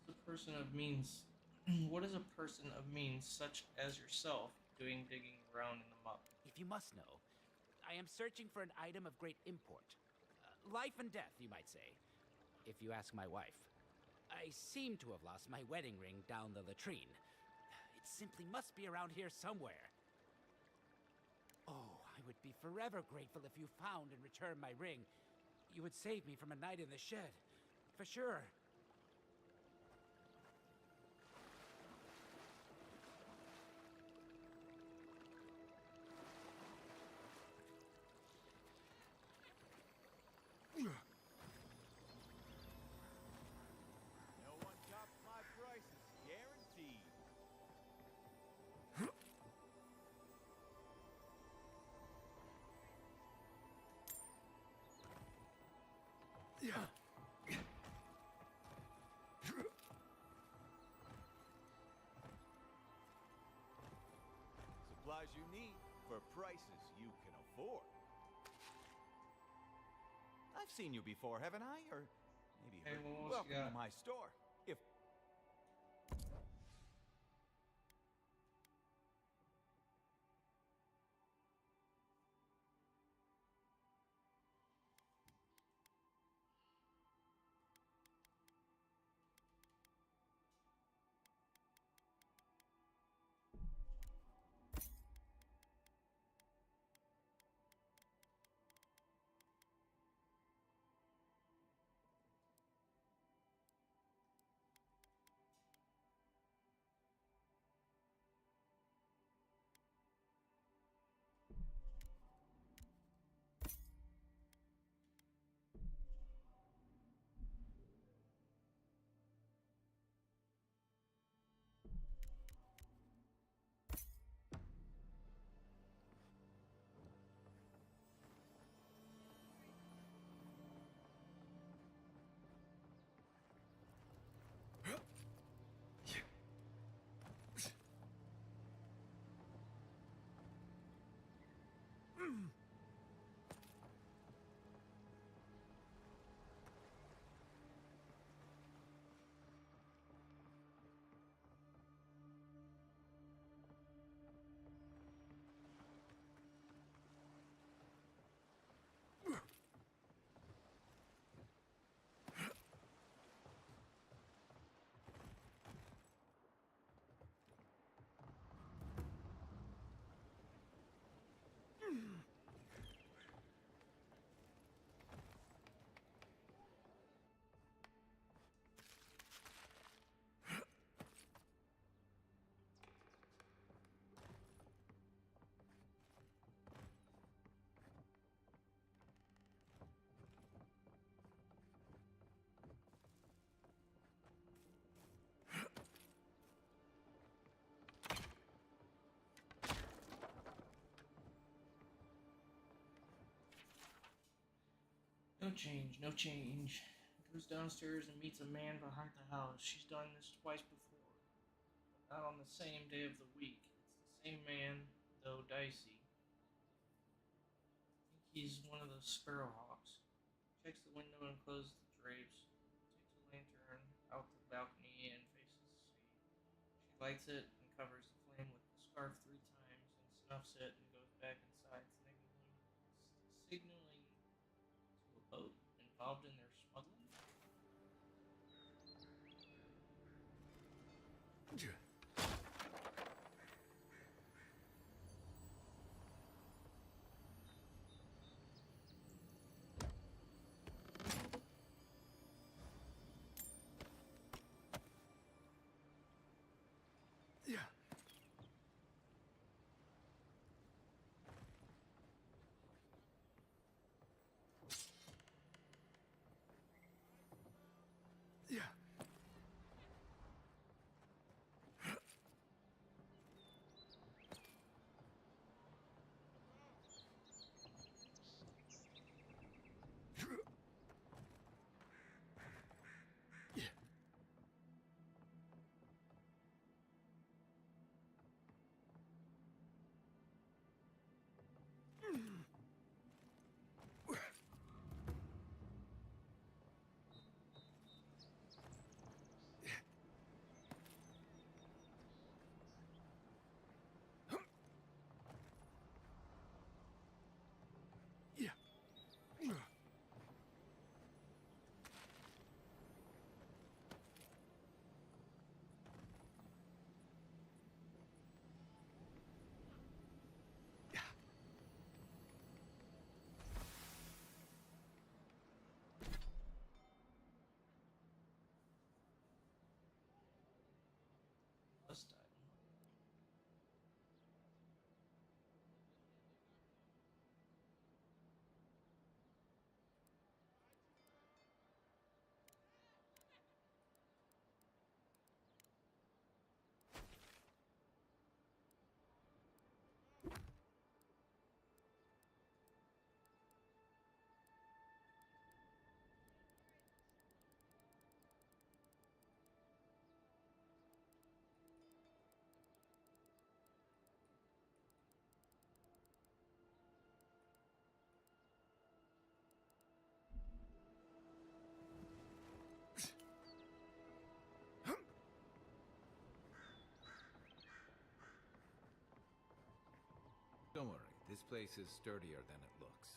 What is a person of means? What is a person of means, such as yourself, doing digging around in the muck? If you must know, I am searching for an item of great import. Life and death, you might say, if you ask my wife. I seem to have lost my wedding ring down the latrine. It simply must be around here somewhere. Oh, I would be forever grateful if you found and returned my ring. You would save me from a night in the shed. For sure. No one tops my prices, guaranteed. Supplies you need for prices you can afford. I've seen you before, haven't I? Or maybe Hey, heard. what else you Welcome to got? my store. If No change, no change. Goes downstairs and meets a man behind the house. She's done this twice before, but not on the same day of the week. It's the same man, though dicey. I think he's one of those sparrowhawks. Checks the window and closes the drapes. Takes a lantern out the balcony and faces the sea. She lights it and covers the flame with the scarf 3 times and snuffs it and goes back inside, signaling to a boat involved in their smuggling. This place is sturdier than it looks.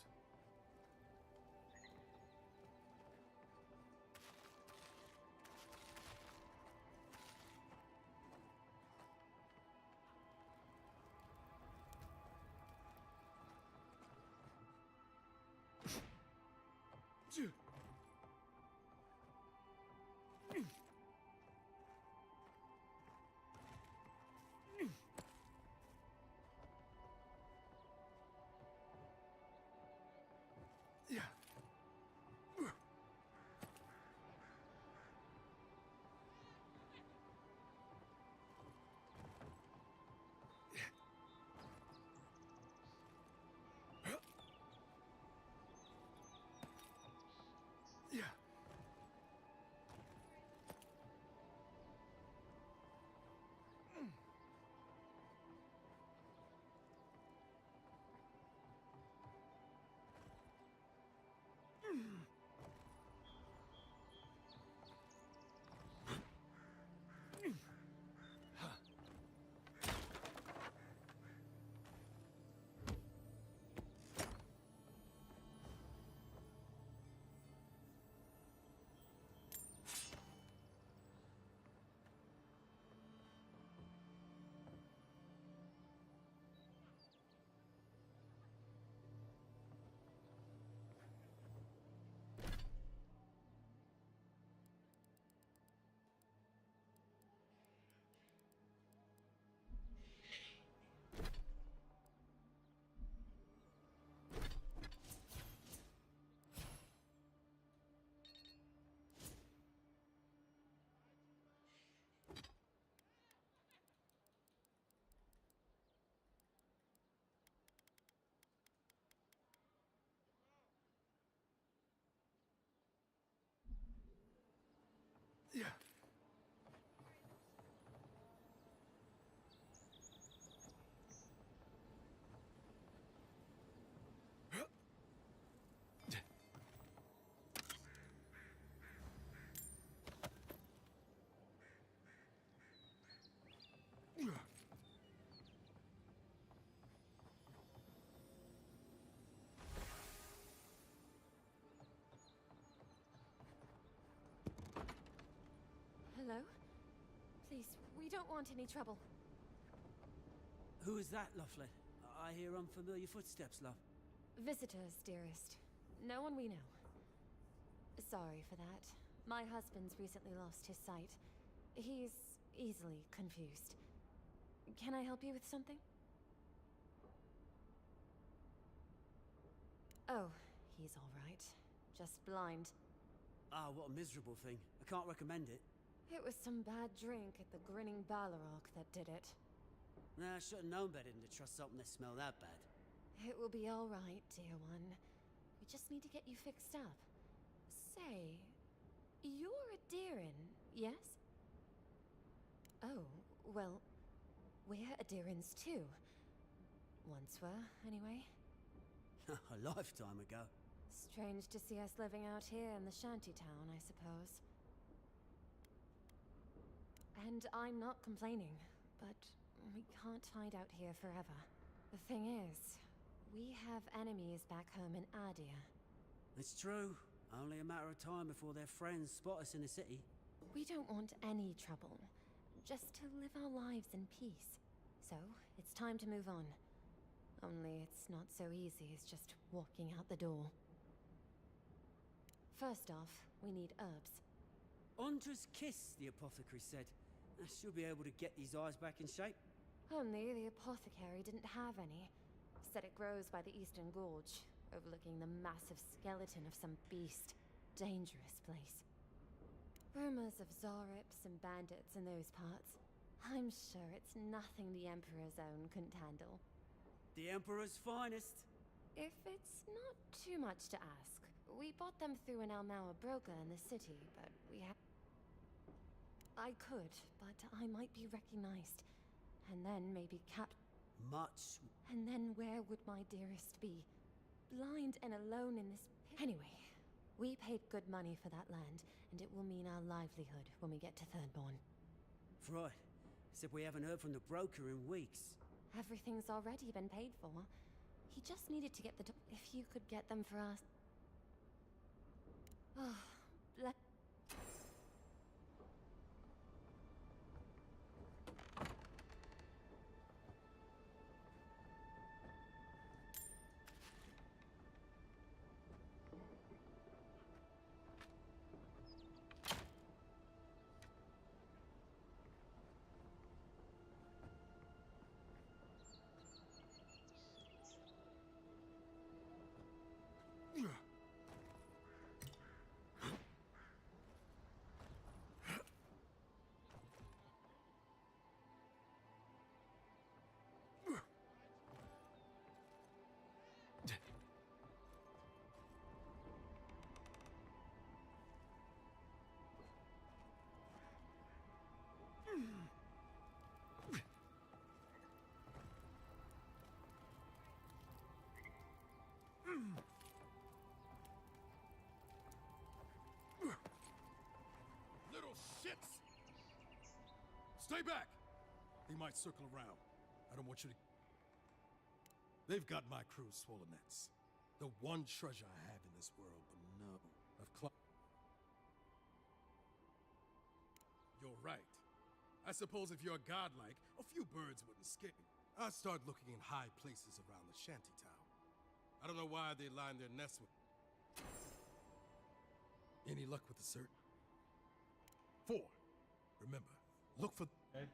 Hello? Please, we don't want any trouble. Who is that, Lovely? I hear unfamiliar footsteps, love. Visitors, dearest. No one we know. Sorry for that. My husband's recently lost his sight. He's easily confused. Can I help you with something? Oh, he's all right. Just blind. Ah, what a miserable thing. I can't recommend it. It was some bad drink at the Grinning Balrog that did it. Nah, I should have known better than to trust something that smelled that bad. It will be all right, dear one. We just need to get you fixed up. Say, you're a Deerin, yes? Oh, well, we're Adirans too. Once were, anyway. A lifetime ago. Strange to see us living out here in the shantytown, I suppose. And I'm not complaining, but we can't hide out here forever. The thing is, we have enemies back home in Adia. It's true. Only a matter of time before their friends spot us in the city. We don't want any trouble. Just to live our lives in peace. So, it's time to move on. Only it's not so easy as just walking out the door. First off, we need herbs. Ondra's kiss, the apothecary said. I should be able to get these eyes back in shape. Only the apothecary didn't have any. Said it grows by the Eastern Gorge, overlooking the massive skeleton of some beast. Dangerous place. Rumors of Zarips and bandits in those parts. I'm sure it's nothing the Emperor's own couldn't handle. The Emperor's finest. If it's not too much to ask, we bought them through an Almaua broker in the city, but we have... I could, but I might be recognized. And then maybe Much. And then where would my dearest be? Blind and alone in this... Anyway, we paid good money for that land, and it will mean our livelihood when we get to Thirdborn. Right. Except we haven't heard from the broker in weeks. Everything's already been paid for. He just needed to get the... If you could get them for us... Oh, bless... Little shits! Stay back! They might circle around. I don't want you to... They've got my crew swollen nets. The one treasure I have in this world, but no, You're right. I suppose if you're godlike, a few birds wouldn't scare me. I'd start looking in high places around the shanty town. I don't know why they line their nests with... Any luck with the search? 4. Remember, look for... Okay.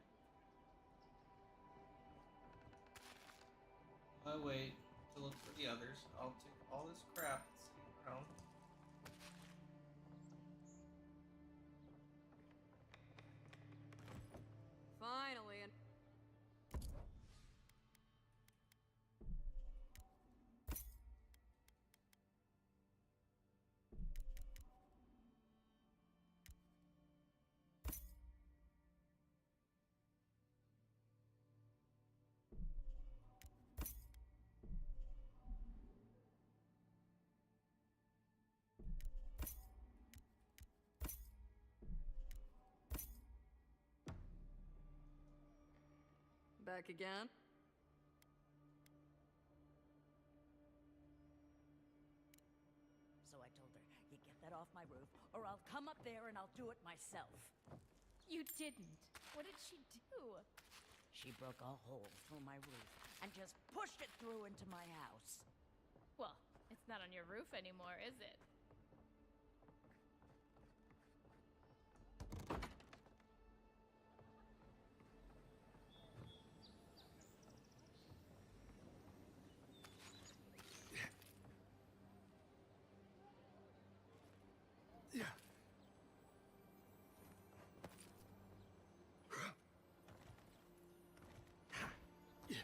I wait to look for the others. I'll take all this crap that's sitting around. Finally, and... Back again? So I told her, you get that off my roof, or I'll come up there and I'll do it myself. You didn't. What did she do? She broke a hole through my roof and just pushed it through into my house. Well, it's not on your roof anymore, is it? Yeah. Yeah.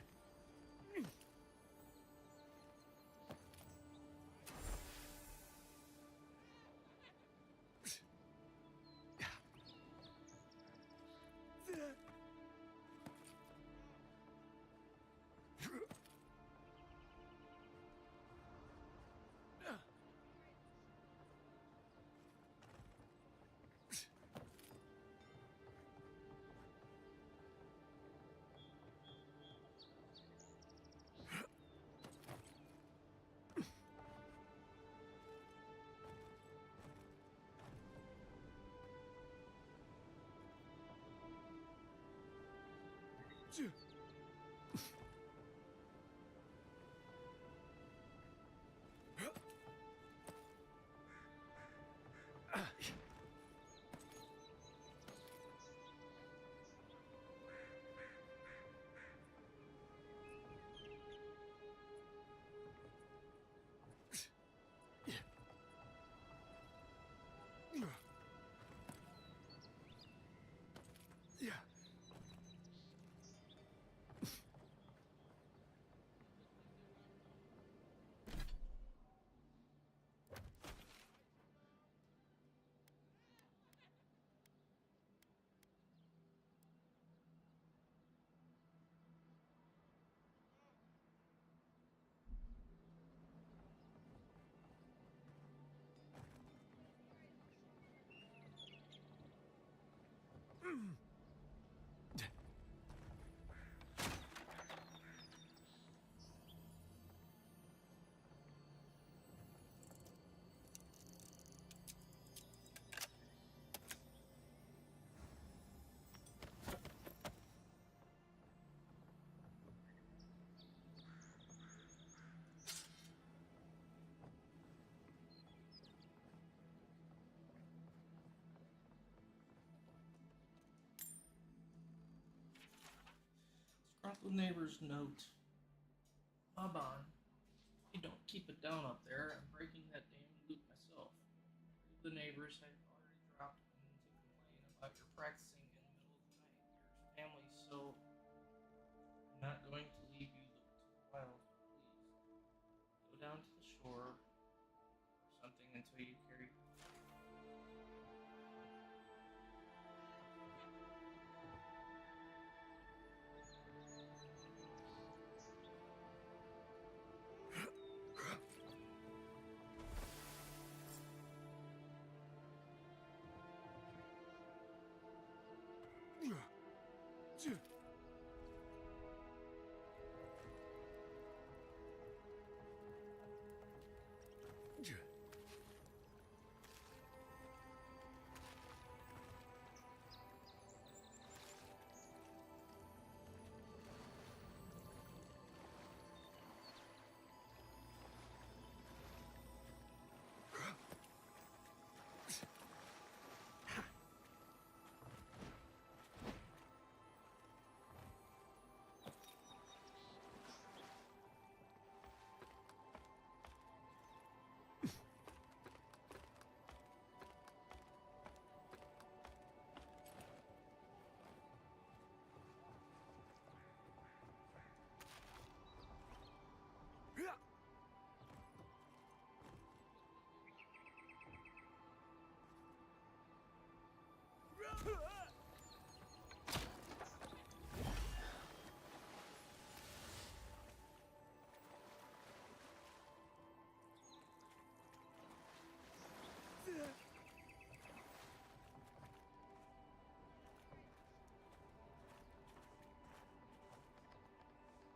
Uncle Neighbor's note. Maban, you don't keep it down up there. I'm breaking that damn loot myself. The neighbors have already dropped in to complain about your practicing in the middle of the night. Your family's so... I'm not going to leave you to the wild. Please, go down to the shore or something until you carry...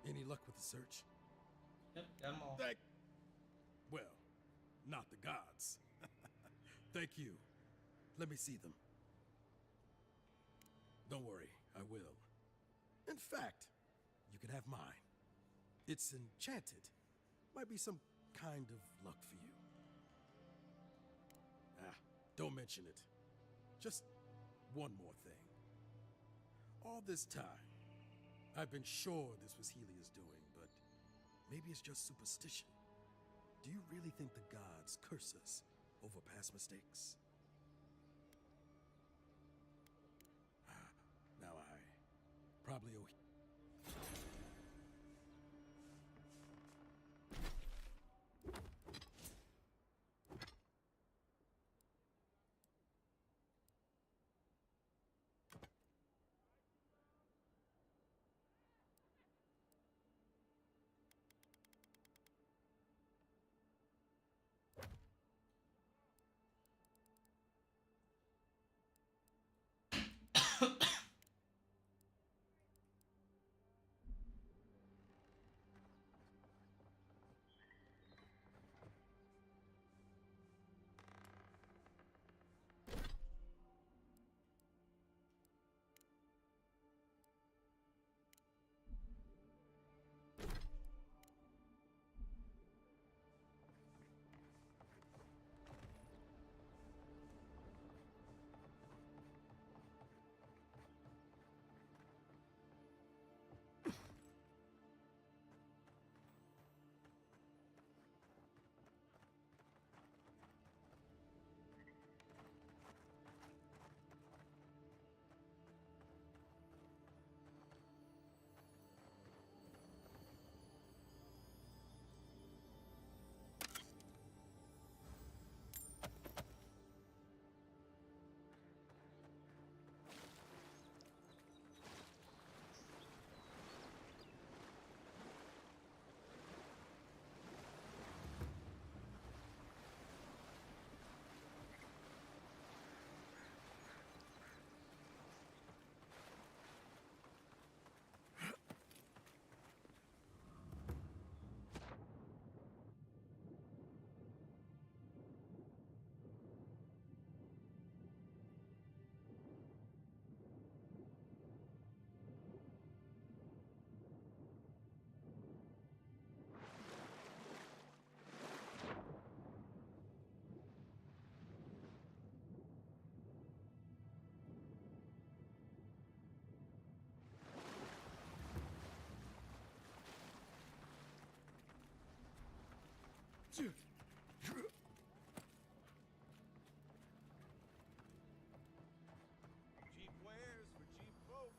Any luck with the search? Yep, got them all. Well, not the gods. Thank you. Let me see them. Don't worry, I will. In fact, you can have mine. It's enchanted. Might be some kind of luck for you. Don't mention it. Just one more thing. All this time, I've been sure this was Helia's doing, but maybe it's just superstition. Do you really think the gods curse us over past mistakes? Now I probably owe... Cheap wares for cheap folk.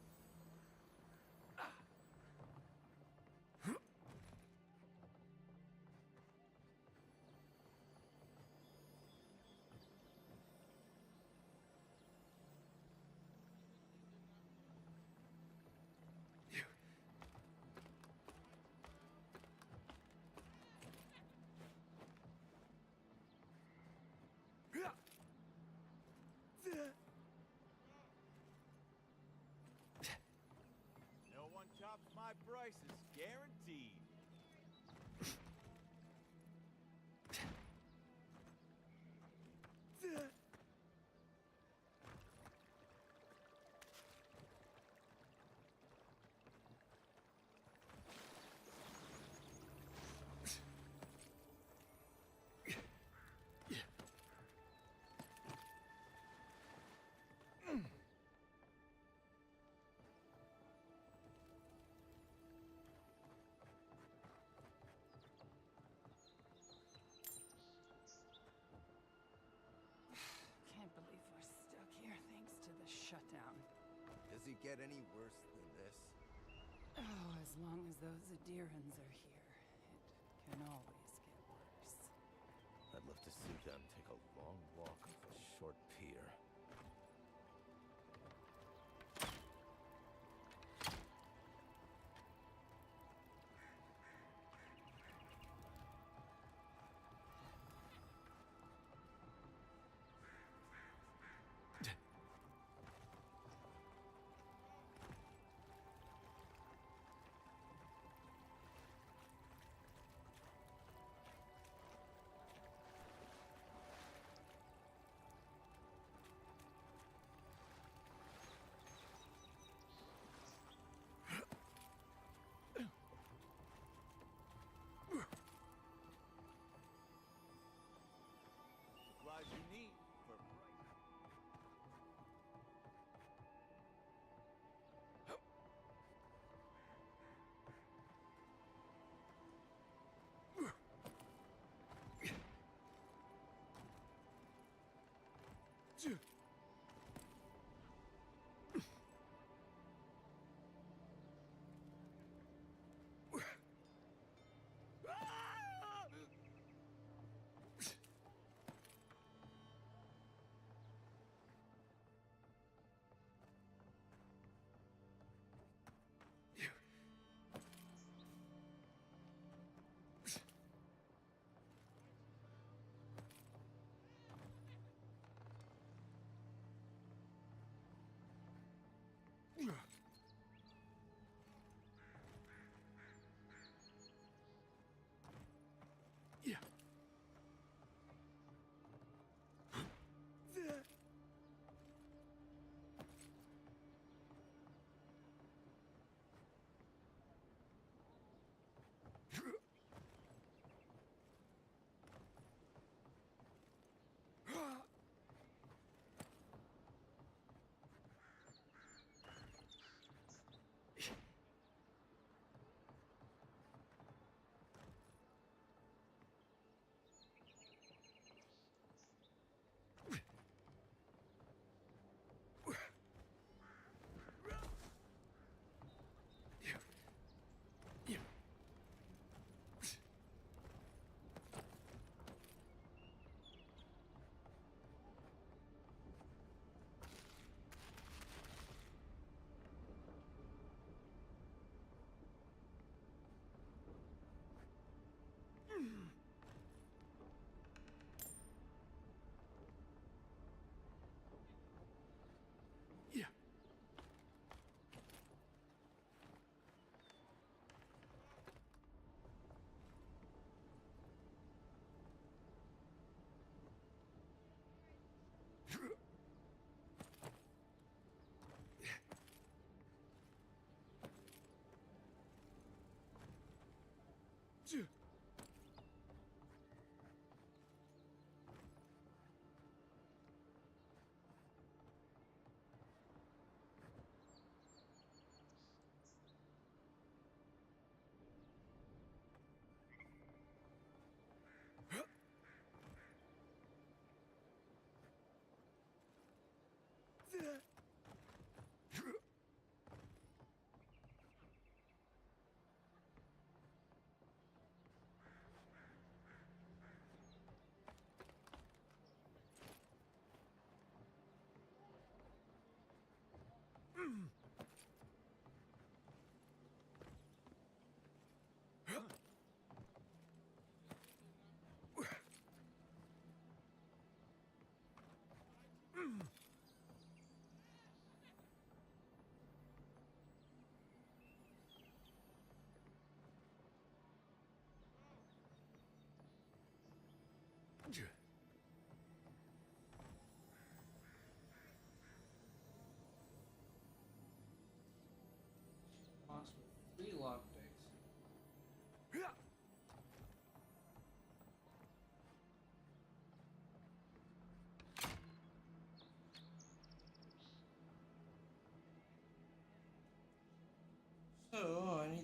No one tops my prices, guaranteed. Can't believe we're stuck here thanks to the shutdown. Does it get any worse than this? Oh, as long as those Adirans are here, it can always get worse. I'd love to see them take a long walk off a short pier. Supplies you need for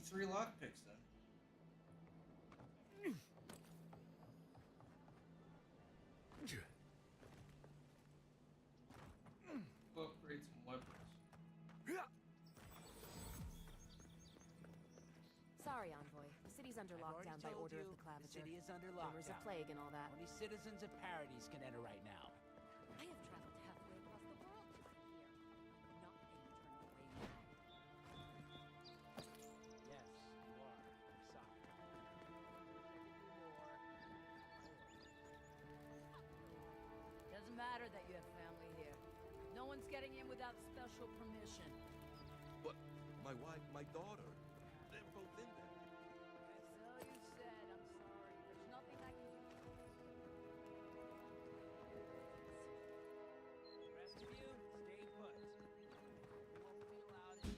only 3 lockpicks then. Go upgrade some weapons. Sorry, Envoy. The city's under lockdown by order of the Claviger. The city is under Rumors lockdown. of plague and all that. Only citizens of Paradise can enter right now. I have traveled halfway across the world to get here. I'm not being turned away now. Yes, you are. I'm sorry. Doesn't matter that you have family here. No one's getting in without special permission. But my wife, my daughter, they're both in there. So you said. I'm sorry. There's nothing I can do. The rest of you, stay put. You won't be allowed in.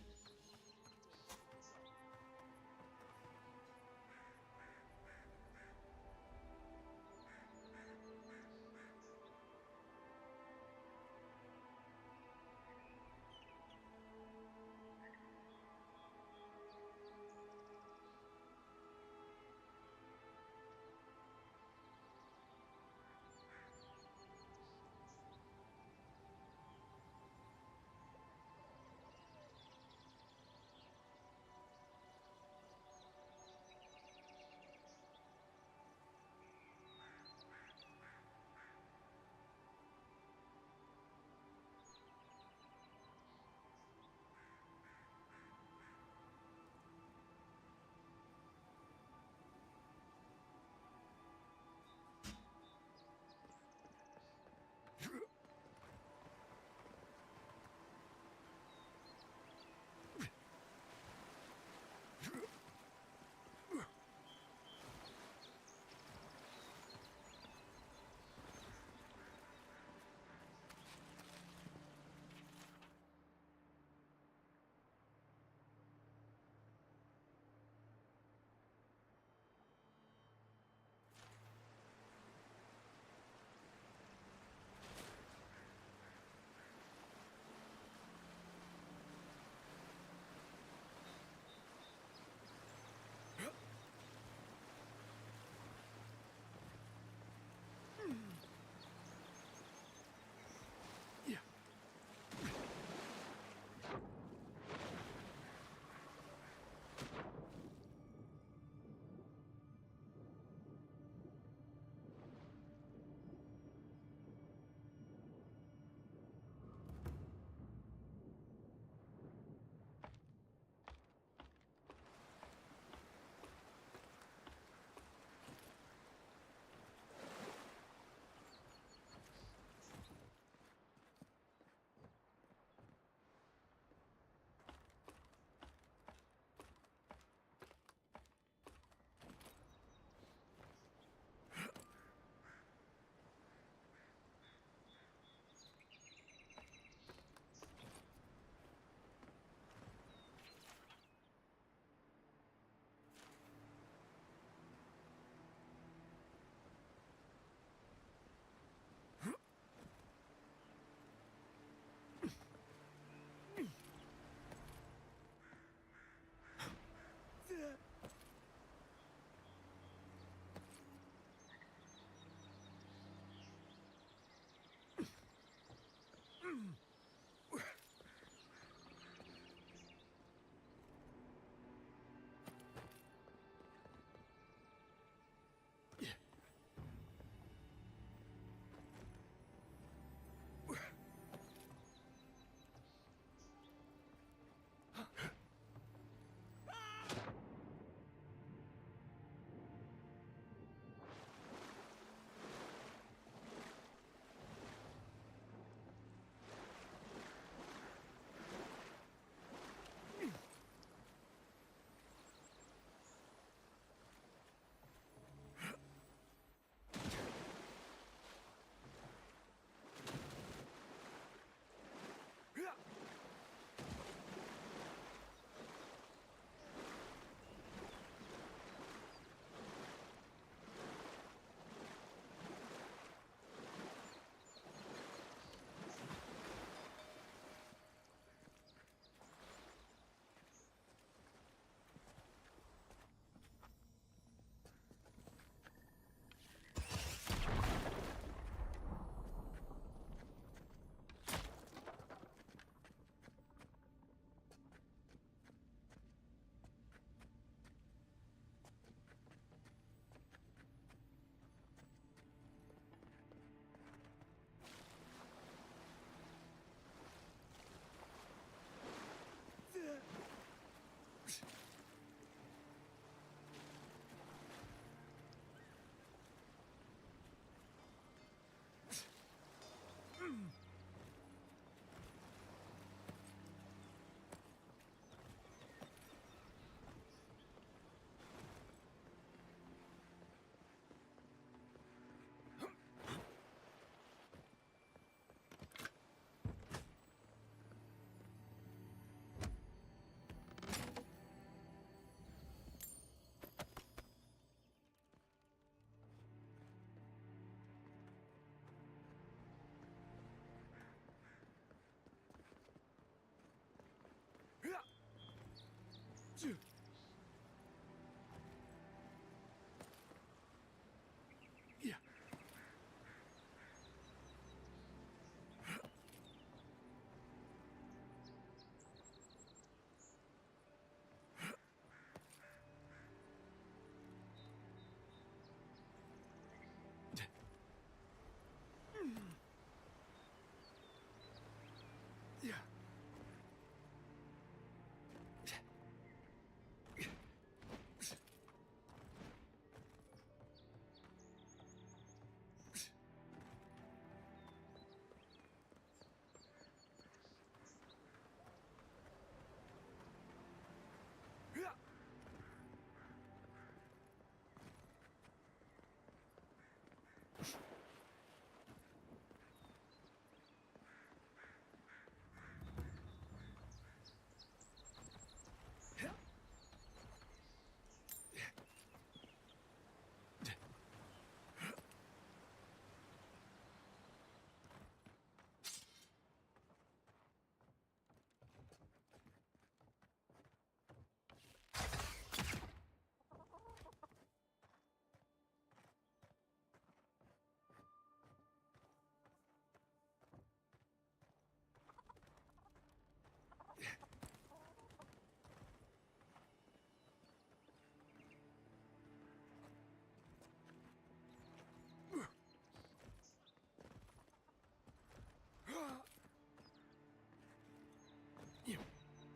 Yeah.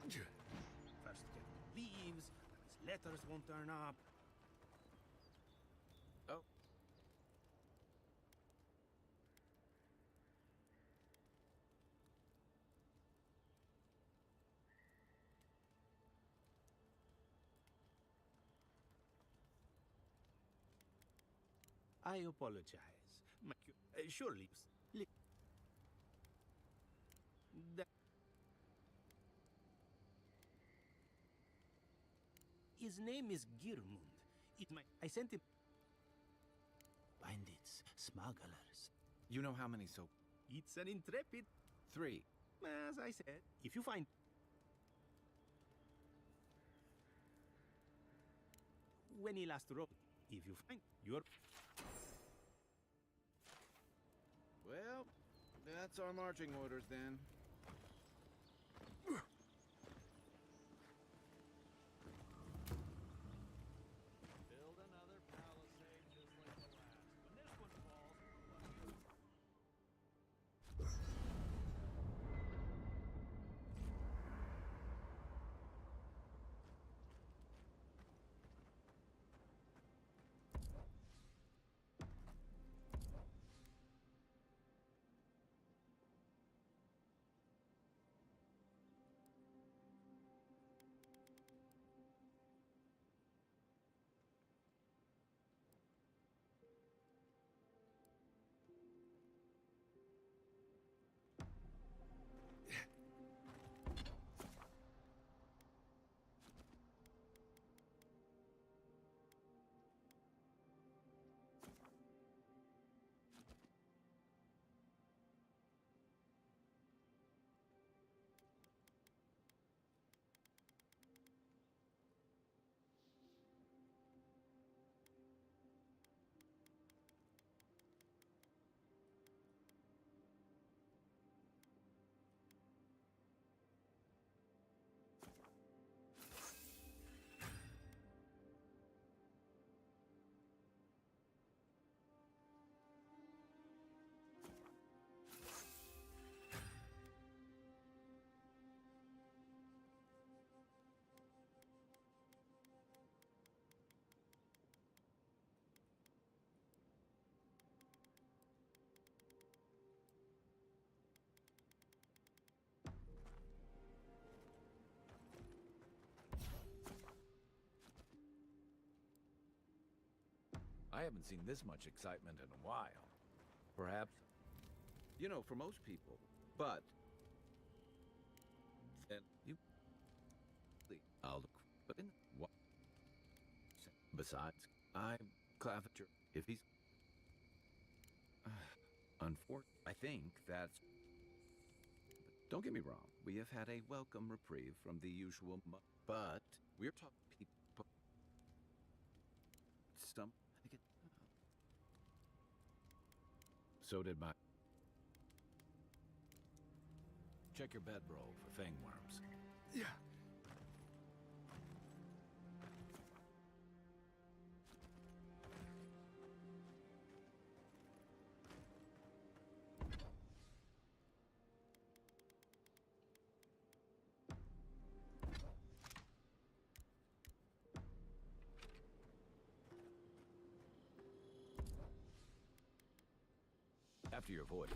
Yeah. First get leaves, his letters won't turn up. Oh. I apologize. Surely. That his name is Girmund. I sent him. Bandits, smugglers. You know how many so... It's an intrepid. 3. As I said, if you find... When he last wrote, if you find your... Well, that's our marching orders then. Build another palisade just like the last. When this one falls, I haven't seen this much excitement in a while. Perhaps, you know, for most people. But then you, I'll look. But in what? Besides, I'm Claviger. If he's unfortunate, I think that's. Don't get me wrong. We have had a welcome reprieve from the usual, but We're talking people. Stump. I think it. So did my. Check your bedroll for fang worms. Yeah. After your void.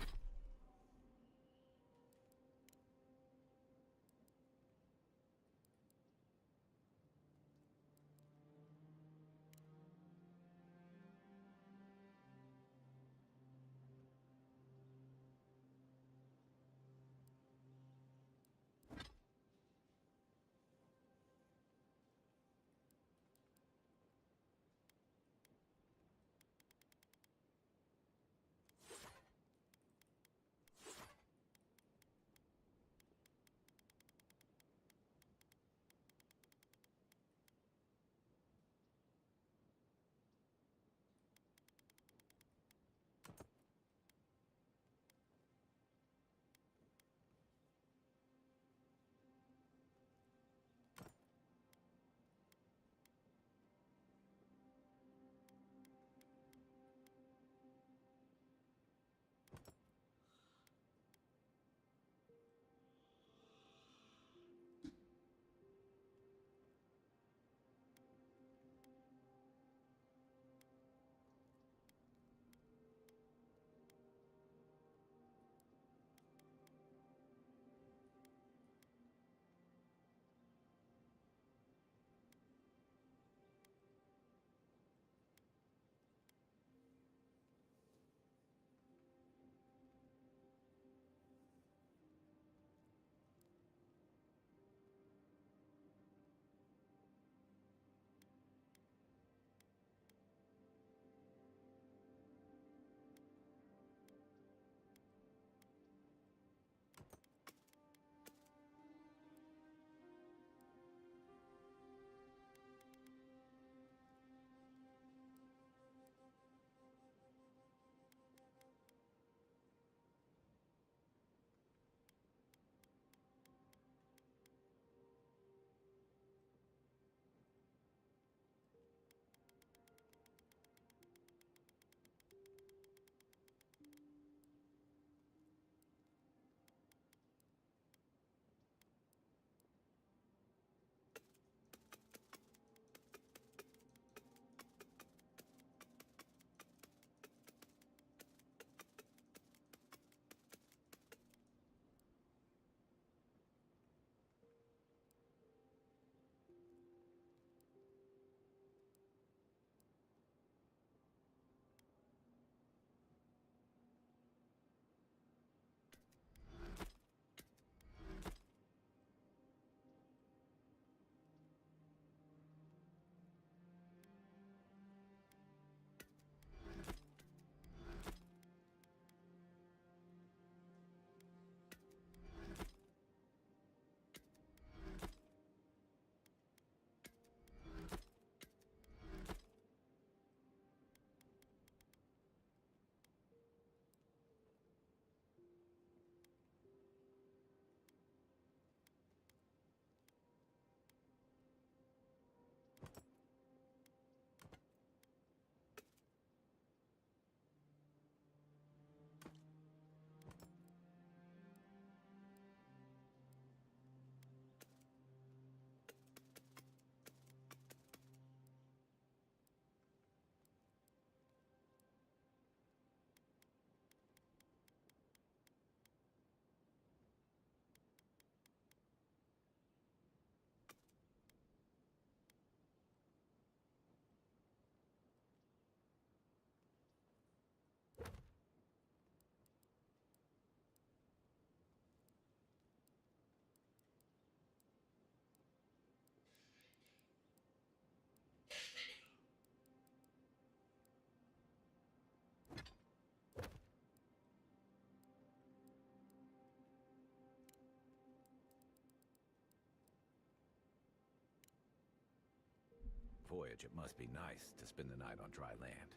voyage, it must be nice to spend the night on dry land.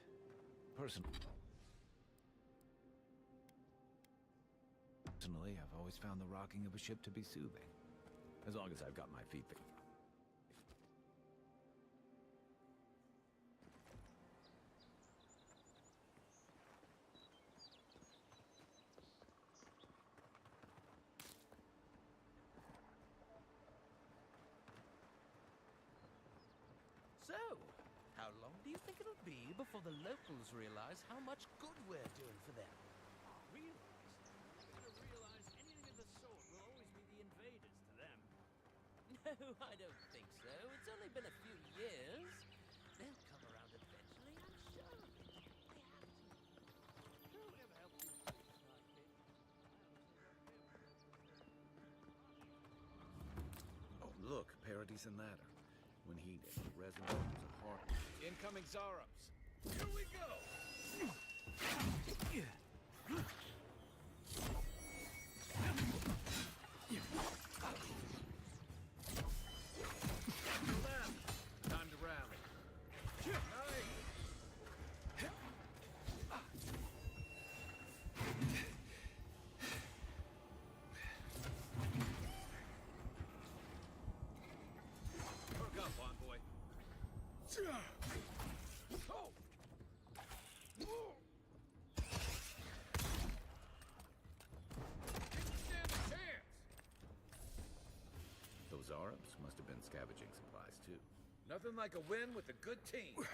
Personally, I've always found the rocking of a ship to be soothing. As long as I've got my feet there. So, how long do you think it'll be before the locals realize how much good we're doing for them? Realize? They're gonna realize anything of the sort will always be the invaders to them. No, I don't think so. It's only been a few years. They'll come around eventually, I'm sure of it. They have to. Whoever helped you do this, like it? Oh, look, Paradise and Ladder. When he resonates apart. Incoming Zaros! Here we go! Time to rally. Perk up, envoy. Those Arabs must have been scavenging supplies, too. Nothing like a win with a good team.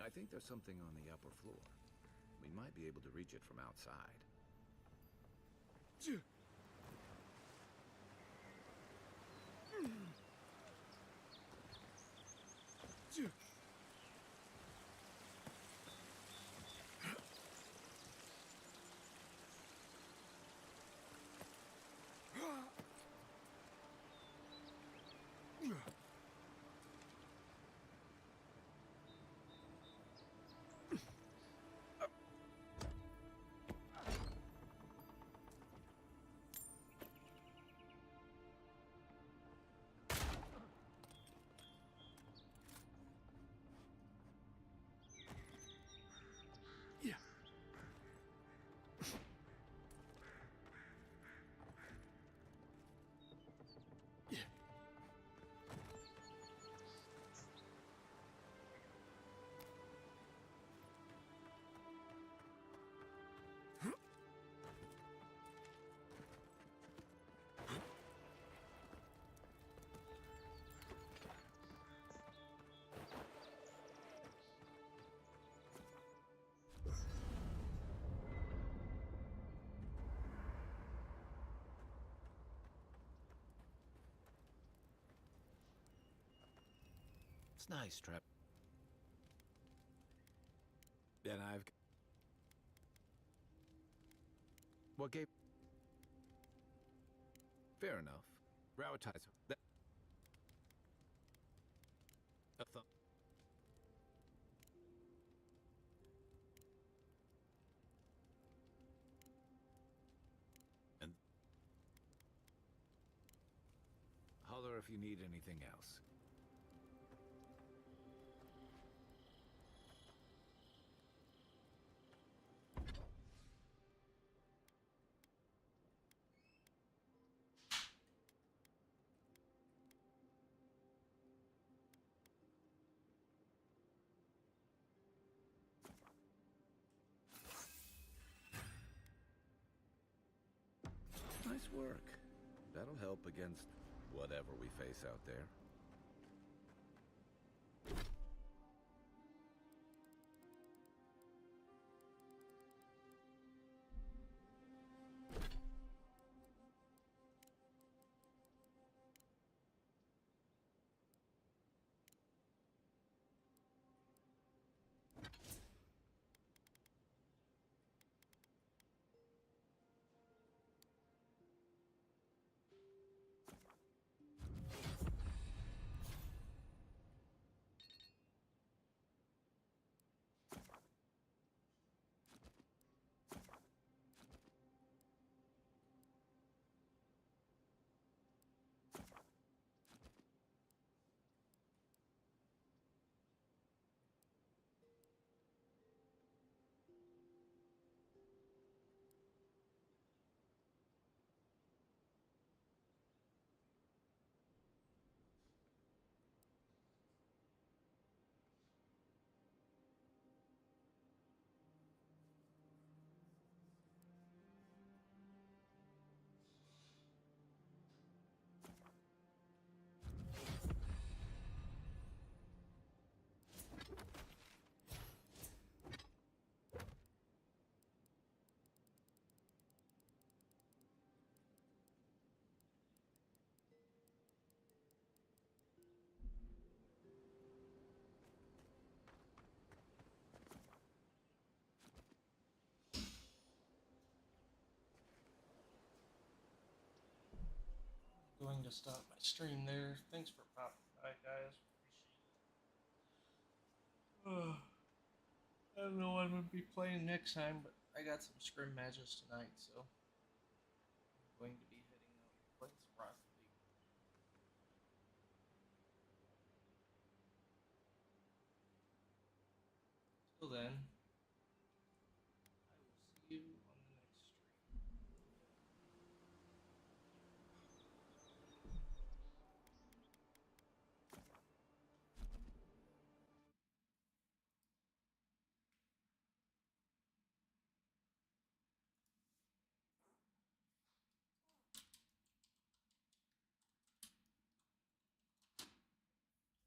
I think there's something on the upper floor. We might be able to reach it from outside. It's nice, Trap. Then I've... What gave... Fair enough. Routizer. That... A thumb. And... Holler if you need anything else. Nice work. That'll help against whatever we face out there. going to stop my stream there. Thanks for popping by, guys. Appreciate it. I don't know what I'm going to be playing next time, but I got some scrim matches tonight, so I'm going to